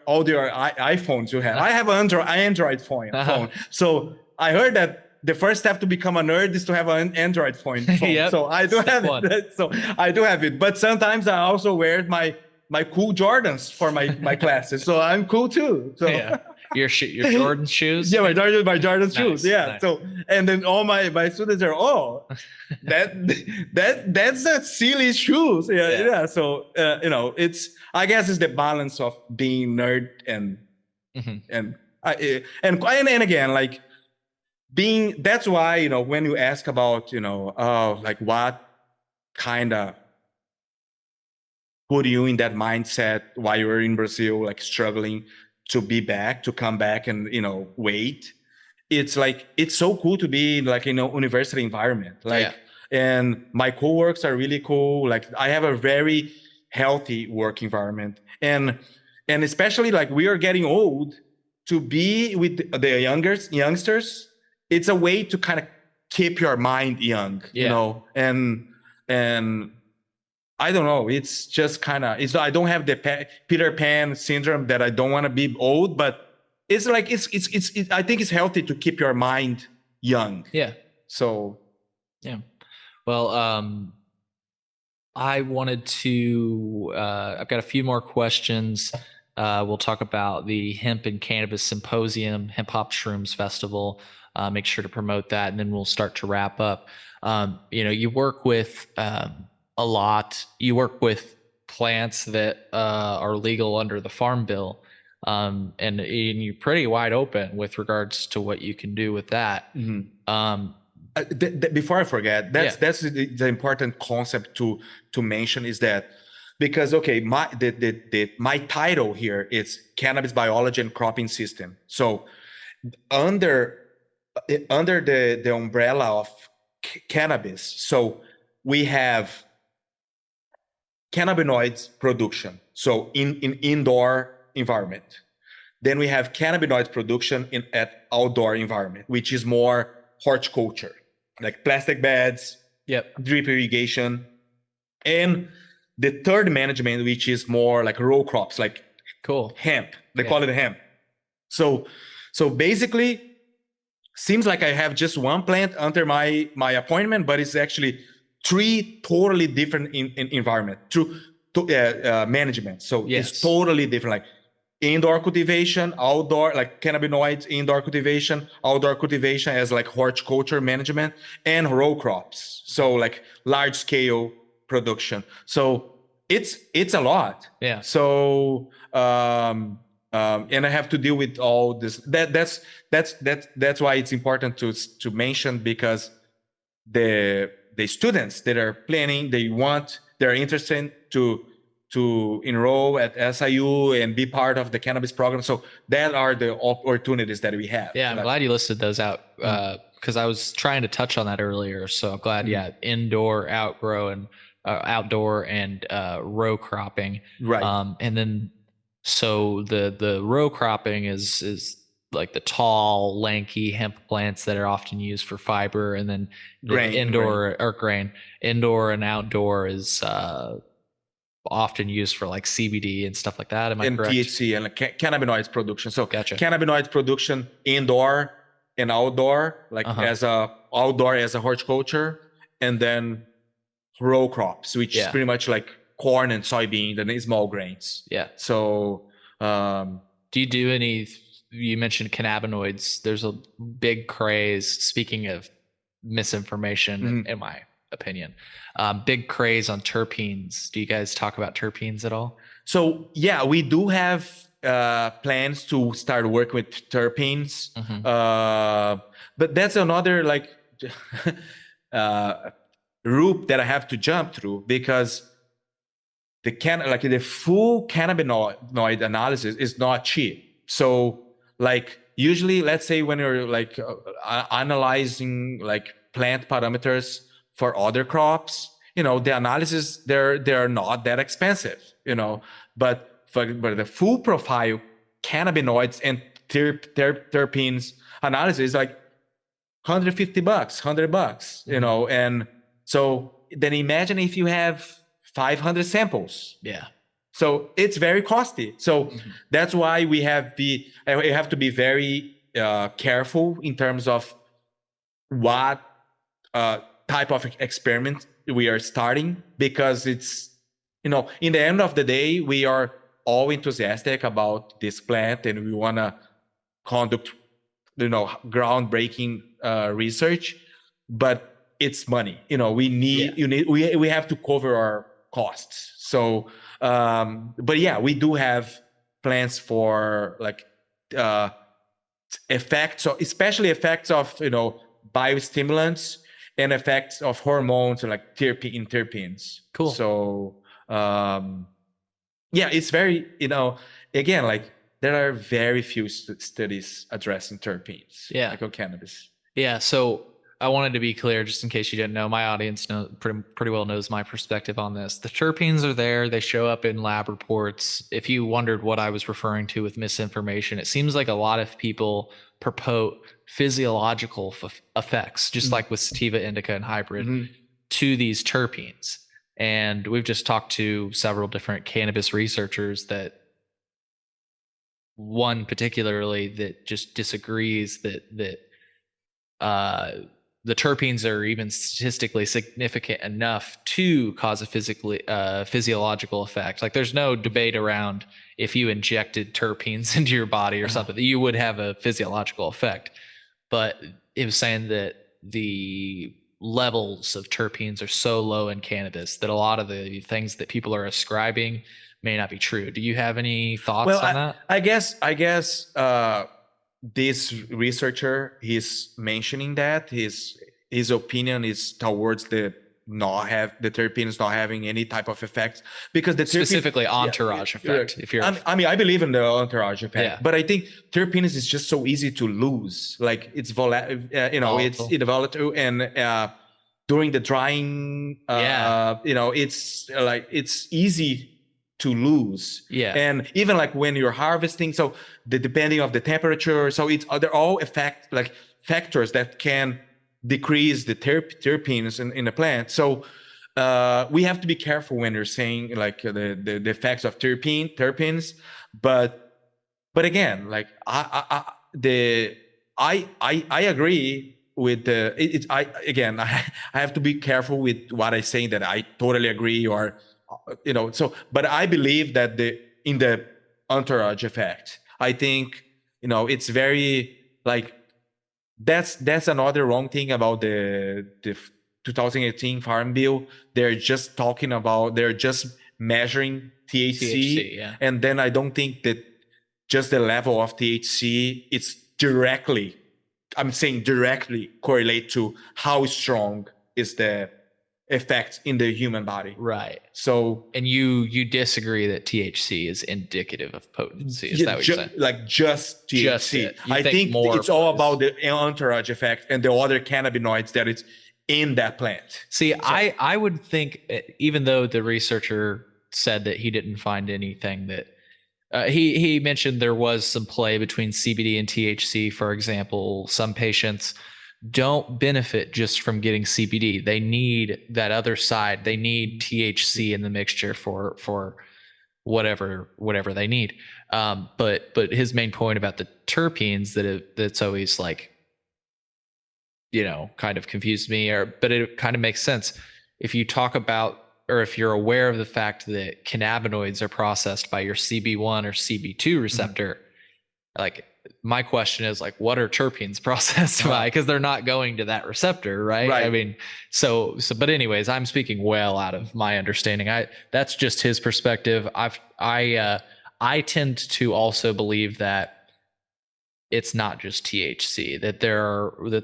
all your iPhones you have. I have an Android phone. So I heard that the first step to become a nerd is to have an Android phone. Yep. So I do have it. So I do have it. But sometimes I also wear my cool Jordans for my classes. So I'm cool too. So yeah. Your Jordan shoes? Yeah, my Jordan shoes. Yeah. Nice. So, and then all my students are, that's that silly shoes. Yeah. So, I guess it's the balance of being nerd and again, like being, that's why, when you ask about, like what kind of put you in that mindset while you were in Brazil, like struggling to come back and, wait. It's like, it's so cool to be like in a university environment. Like, and my coworkers are really cool. Like I have a very healthy work environment, and especially like we are getting old, to be with the youngsters. It's a way to kind of keep your mind young, and I don't know. It's just kind of, I don't have the Peter Pan syndrome that I don't want to be old, but it's like, I think it's healthy to keep your mind young. Yeah. So, yeah. Well, I wanted to, I've got a few more questions. We'll talk about the Hemp and Cannabis Symposium, Hemp Hop Shrooms Festival. Make sure to promote that, and then we'll start to wrap up. You work with a lot. You work with plants that are legal under the Farm Bill, and you're pretty wide open with regards to what you can do with that. Mm-hmm. Before I forget, that's the important concept to mention, is that because my title here is Cannabis Biology and Cropping System. So under the umbrella of cannabis, so we have cannabinoids production, so in indoor environment. Then we have cannabinoid production at outdoor environment, which is more horticulture, like plastic beds, drip irrigation, and the third management, which is more like row crops, like hemp. They call it hemp. So basically, seems like I have just one plant under my appointment, but it's actually 3 totally different environment to management. So it's totally different, like indoor cultivation, outdoor, like cannabinoids, indoor cultivation, outdoor cultivation as like horticulture management, and row crops. So like large scale production. So it's a lot. Yeah. So and I have to deal with all this. That's why it's important to mention, because the students that are planning, they're interested to enroll at SIU and be part of the cannabis program. So that are the opportunities that we have. Yeah, I'm glad you listed those out, because I was trying to touch on that earlier. So I'm glad, indoor, outdoor and row cropping. Right. And then so the row cropping is like the tall, lanky hemp plants that are often used for fiber, and then indoor or grain. Indoor and outdoor is often used for like CBD and stuff like that. Am I correct? THC and cannabinoids production. So Gotcha. cannabinoids production indoor and outdoor, like as a horticulture, and then row crops, which is pretty much like corn and soybean and small grains. Yeah. So do you do any, you mentioned cannabinoids. There's a big craze, speaking of misinformation, in my opinion, big craze on terpenes. Do you guys talk about terpenes at all? So yeah, we do have plans to start working with terpenes, but that's another like route that I have to jump through, because the full cannabinoid analysis is not cheap. So like usually, let's say when you're like analyzing like plant parameters for other crops, the analysis they're not that expensive, but for the full profile cannabinoids and terpenes analysis is like $150, $100, and so then imagine if you have 500 samples. Yeah. So it's very costly. So that's why we have to be very careful in terms of what type of experiment we are starting, because it's, in the end of the day, we are all enthusiastic about this plant and we want to conduct, groundbreaking research, but it's money. We have to cover our costs. So, but yeah, we do have plans for like effects, especially effects of biostimulants and effects of hormones like terpenes. Cool. So yeah, it's very, again, like there are very few studies addressing terpenes, like on cannabis. Yeah. So I wanted to be clear, just in case you didn't know, my audience pretty well knows my perspective on this. The terpenes are there. They show up in lab reports. If you wondered what I was referring to with misinformation, it seems like a lot of people purport physiological effects, just like with sativa, indica, and hybrid, to these terpenes. And we've just talked to several different cannabis researchers, that one particularly that just disagrees that the terpenes are even statistically significant enough to cause a physiological effect. Like there's no debate around if you injected terpenes into your body or something, that you would have a physiological effect. But it was saying that the levels of terpenes are so low in cannabis that a lot of the things that people are ascribing may not be true. Do you have any thoughts on that? I guess this researcher, he's mentioning that his opinion is towards the terpenes not having any type of effect, because the specifically entourage effect. If you're, I believe in the entourage effect, but I think terpenes is just so easy to lose. Like it's volatile, it's volatile, and during the drying, it's like it's easy to lose. And even like when you're harvesting, so depending of the temperature, so they're all factors that can decrease the terpenes in the plant. So we have to be careful when you're saying like the effects of terpenes, but again, like I agree with I have to be careful with what I say, that I totally agree, or but I believe that in the entourage effect, I think it's very like that's another wrong thing about the 2018 Farm Bill. They're just measuring THC, and then I don't think that just the level of THC it's directly correlate to how strong is the effect in the human body. Right. So, and you disagree that THC is indicative of potency? Is that what you're saying? Like just THC? Just it. I think it's all about the entourage effect and the other cannabinoids that it's in that plant. See, I would think, even though the researcher said that he didn't find anything that He mentioned there was some play between CBD and THC. For example, some patients don't benefit just from getting CBD. They need that other side. They need THC in the mixture for whatever they need. But his main point about the terpenes that's always like, kind of confused me, but it kind of makes sense if you talk about, or if you're aware of the fact that cannabinoids are processed by your CB1 or CB2 receptor. Like, my question is, like, what are terpenes processed by? Because they're not going to that receptor, right? I mean, so but anyways, I'm speaking well out of my understanding. That's just his perspective. I tend to also believe that it's not just THC, that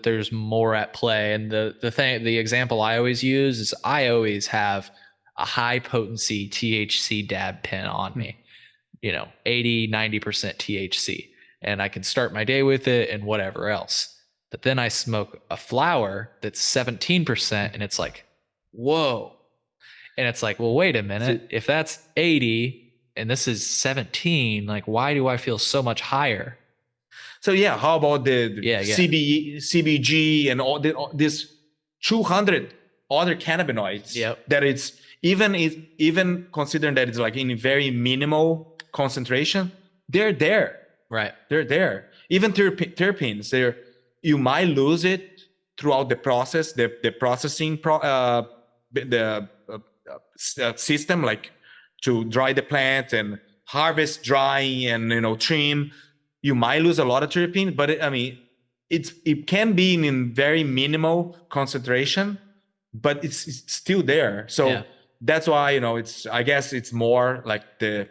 there's more at play. And the example I always use is, I always have a high potency THC dab pen on me, 80, 90% THC, and I can start my day with it and whatever else. But then I smoke a flower that's 17% and it's like, whoa. And it's like, well, wait a minute. If that's 80 and this is 17, like, why do I feel so much higher? So how about the CBG and all this 200 other cannabinoids that it's even considering that it's like in very minimal concentration, they're there. Right. They're there. Even terpenes, you might lose it throughout the process, the processing system, like to dry the plant and harvest, drying, and trim. You might lose a lot of terpene, but it can be in very minimal concentration, but it's still there. So that's why I guess it's more like the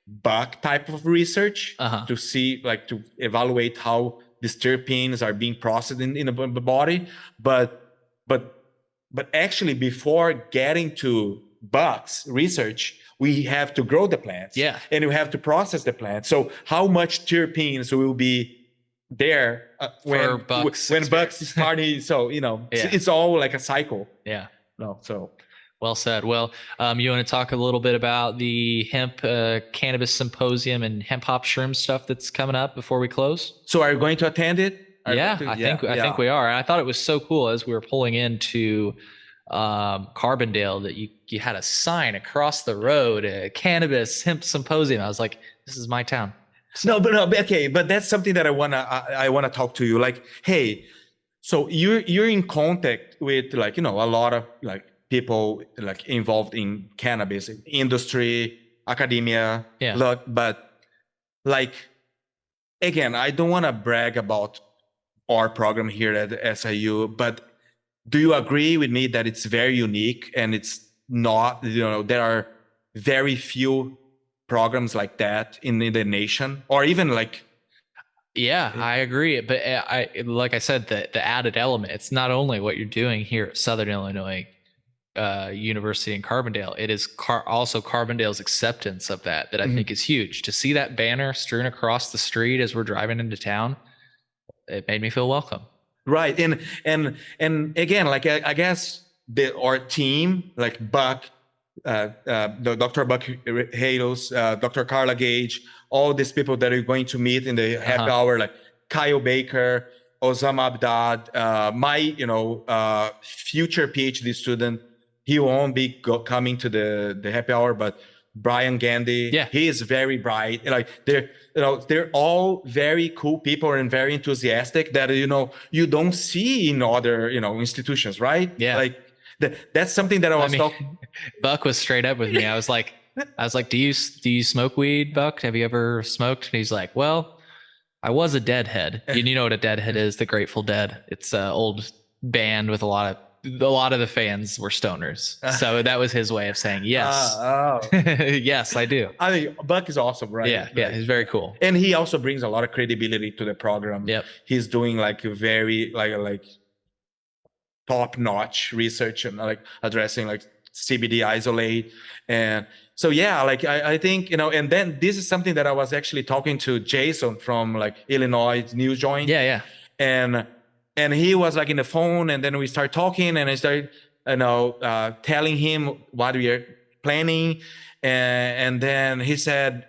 Buck type of research to see, like, to evaluate how these terpenes are being processed in the body. But actually, before getting to Buck's research, we have to grow the plants. And we have to process the plant. So how much terpenes will be there when Buck's starting? So, it's all like a cycle. So well said. Well, you want to talk a little bit about the hemp cannabis symposium and hemp hop shroom stuff that's coming up before we close? So are you going to attend it? I think we are. And I thought it was so cool as we were pulling into Carbondale that you had a sign across the road, Cannabis Hemp Symposium. I was like, this is my town. So. But that's something that I wanna talk to you. Like, hey, so you're in contact with, like, a lot of, like, people, like, involved in cannabis industry, academia. But, like, again, I don't want to brag about our program here at SIU, but do you agree with me that it's very unique and it's not, there are very few programs like that in the nation, or even like... I agree. But like I said, the added element, it's not only what you're doing here at Southern Illinois University in Carbondale, it is also Carbondale's acceptance of that I think is huge. To see that banner strewn across the street as we're driving into town, it made me feel welcome. Right. And again, like, I guess our team, like Buck, Dr. Buck Halos, Dr. Carla Gage, all these people that are going to meet in the happy hour, like Kyle Baker, Osama Abdad, my future PhD student, he won't be coming to the happy hour, but Brian Gandy, he is very bright. Like, they're all very cool people and very enthusiastic that you don't see in other institutions, right? Like, that's something that I was talking. Buck was straight up with me. I was like, do you smoke weed, Buck? Have you ever smoked? And he's like, well, I was a Deadhead. You know what a Deadhead is? The Grateful Dead. It's an old band with a lot of the fans were stoners. So that was his way of saying yes. Yes, I do. I mean, Buck is awesome, right? Yeah, he's very cool. And he also brings a lot of credibility to the program. He's doing like very like top-notch research and like addressing like CBD isolate. And so like I think and then this is something that I was actually talking to Jason from like Illinois New Joint. And he was like in the phone, and then we started talking, and I started, telling him what we are planning. And then he said,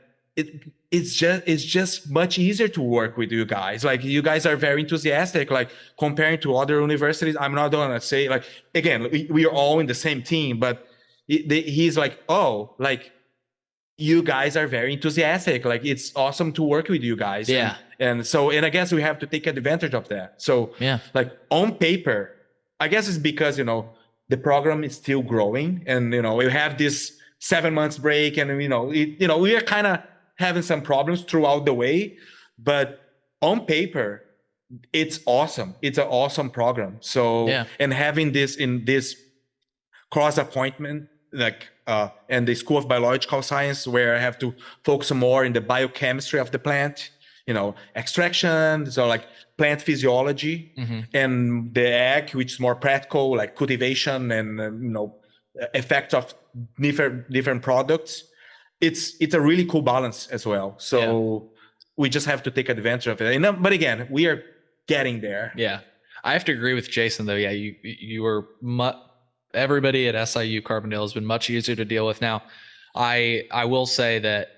it's just much easier to work with you guys. Like you guys are very enthusiastic. Like comparing to other universities, I'm not gonna say like again we are all in the same team, but he's like, oh, like you guys are very enthusiastic. Like it's awesome to work with you guys. Yeah. And so I guess we have to take advantage of that. So Yeah. like on paper, I guess it's because the program is still growing, and we have this 7 months break, and we are kind of having some problems throughout the way, but on paper it's awesome. It's an awesome program. So Yeah. and having this in this cross appointment, like and the School of Biological Science, where I have to focus more in the biochemistry of the plant, extraction, so like plant physiology, and the ag, which is more practical, like cultivation and effects of different products. It's a really cool balance as well. So we just have to take advantage of it. But again, we are getting there. Yeah, I have to agree with Jason though. Yeah, you were everybody at SIU Carbondale has been much easier to deal with now. I will say that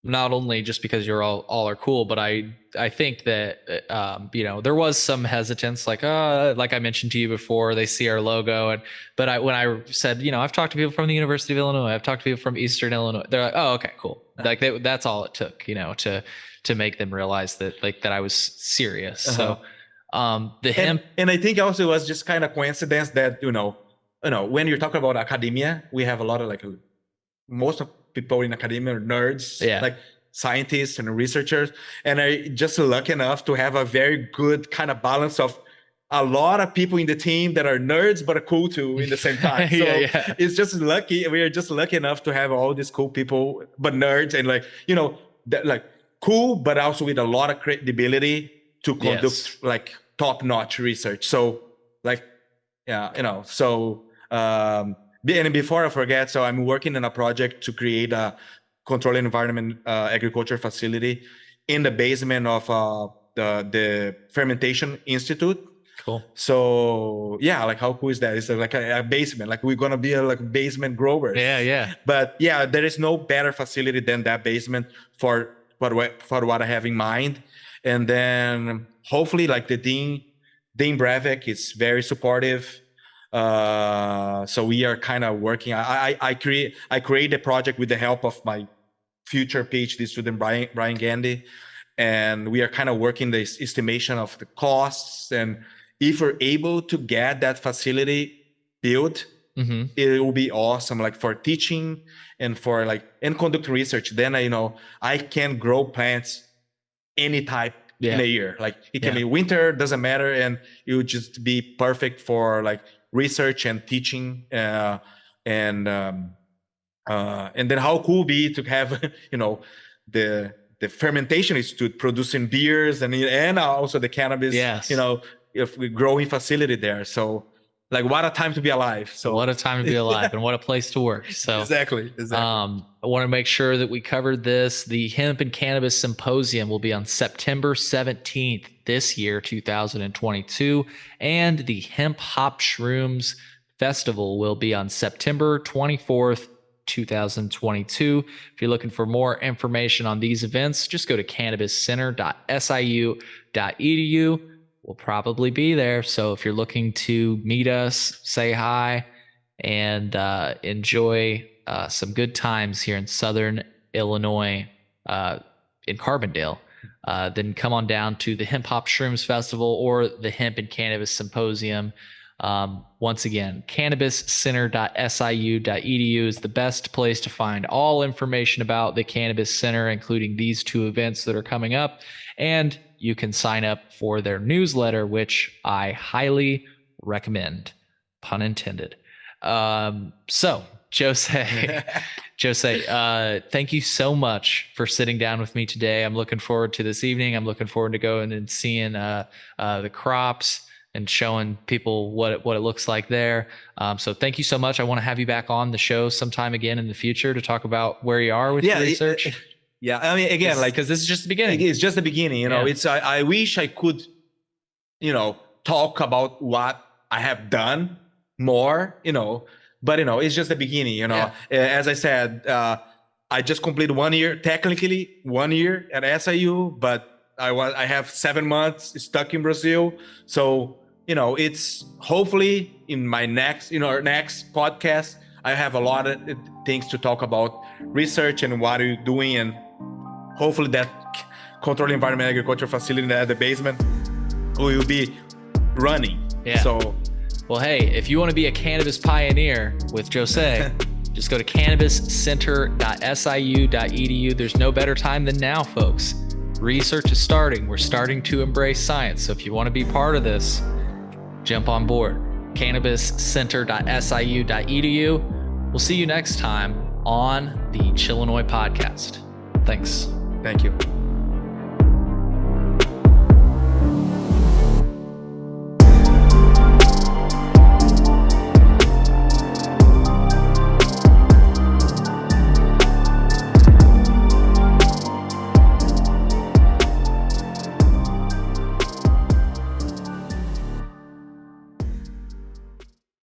not only just because you're all are cool, but I think that there was some hesitance, like I mentioned to you before, they see our logo, but when I said I've talked to people from the University of Illinois, I've talked to people from Eastern Illinois, they're like, oh, okay, cool. Like that's all it took, to make them realize that that I was serious. So the hemp, and I think also it was just kind of coincidence that when you're talking about academia, we have a lot of like most of people in academia are nerds, like scientists and researchers, and I just lucky enough to have a very good kind of balance of a lot of people in the team that are nerds but are cool too in the same time. So it's just lucky. We are just lucky enough to have all these cool people, but nerds, and that, like cool, but also with a lot of credibility to conduct like top-notch research. So like, so and before I forget, so I'm working on a project to create a controlled environment agriculture facility in the basement of the Fermentation Institute. Cool. So yeah, like how cool is that? It's like a basement. Like we're gonna be like basement growers. Yeah. But yeah, there is no better facility than that basement for what I have in mind. And then hopefully, like the Dean Breivik is very supportive. So we are kind of working. I create a project with the help of my future PhD student Brian Gandy, and we are kind of working the estimation of the costs. And if we're able to get that facility built, it will be awesome, like for teaching and for and conduct research. Then I can grow plants any type in a year. Like it can be winter, doesn't matter, and it would just be perfect for like research and teaching. And then how cool would be to have the fermentation institute producing beers and also the cannabis if we growing facility there. So like what a time to be alive. So what a time to be alive and what a place to work. So exactly. I want to make sure that we covered this. The Hemp and Cannabis Symposium will be on September 17th this year, 2022, and the Hemp Hop Shrooms Festival will be on September 24th, 2022. If you're looking for more information on these events, just go to cannabiscenter.siu.edu. We'll probably be there. So if you're looking to meet us, say hi, and enjoy some good times here in Southern Illinois, in Carbondale, then come on down to the Hemp Hop Shrooms Festival or the Hemp and Cannabis Symposium. Once again, cannabiscenter.siu.edu is the best place to find all information about the Cannabis Center, including these two events that are coming up. And you can sign up for their newsletter, which I highly recommend, pun intended. So Jose, thank you so much for sitting down with me today. I'm looking forward to this evening. I'm looking forward to going and seeing the crops and showing people what it looks like there. So thank you so much. I want to have you back on the show sometime again in the future to talk about where you are with your research. I mean, again, because this is just the beginning. It's just the beginning, It's I wish I could, talk about what I have done more, but it's just the beginning, As I said, I just completed 1 year, technically 1 year at SIU, but I have 7 months stuck in Brazil. So, it's hopefully in my our next podcast, I have a lot of things to talk about research and what are you doing, and hopefully that controlled environment agriculture facility at the basement will be running. Yeah. So, well, hey, if you want to be a cannabis pioneer with Jose, just go to cannabiscenter.siu.edu. There's no better time than now, folks. Research is starting. We're starting to embrace science. So if you want to be part of this, jump on board. cannabiscenter.siu.edu. We'll see you next time on the Chillinois podcast. Thanks. Thank you.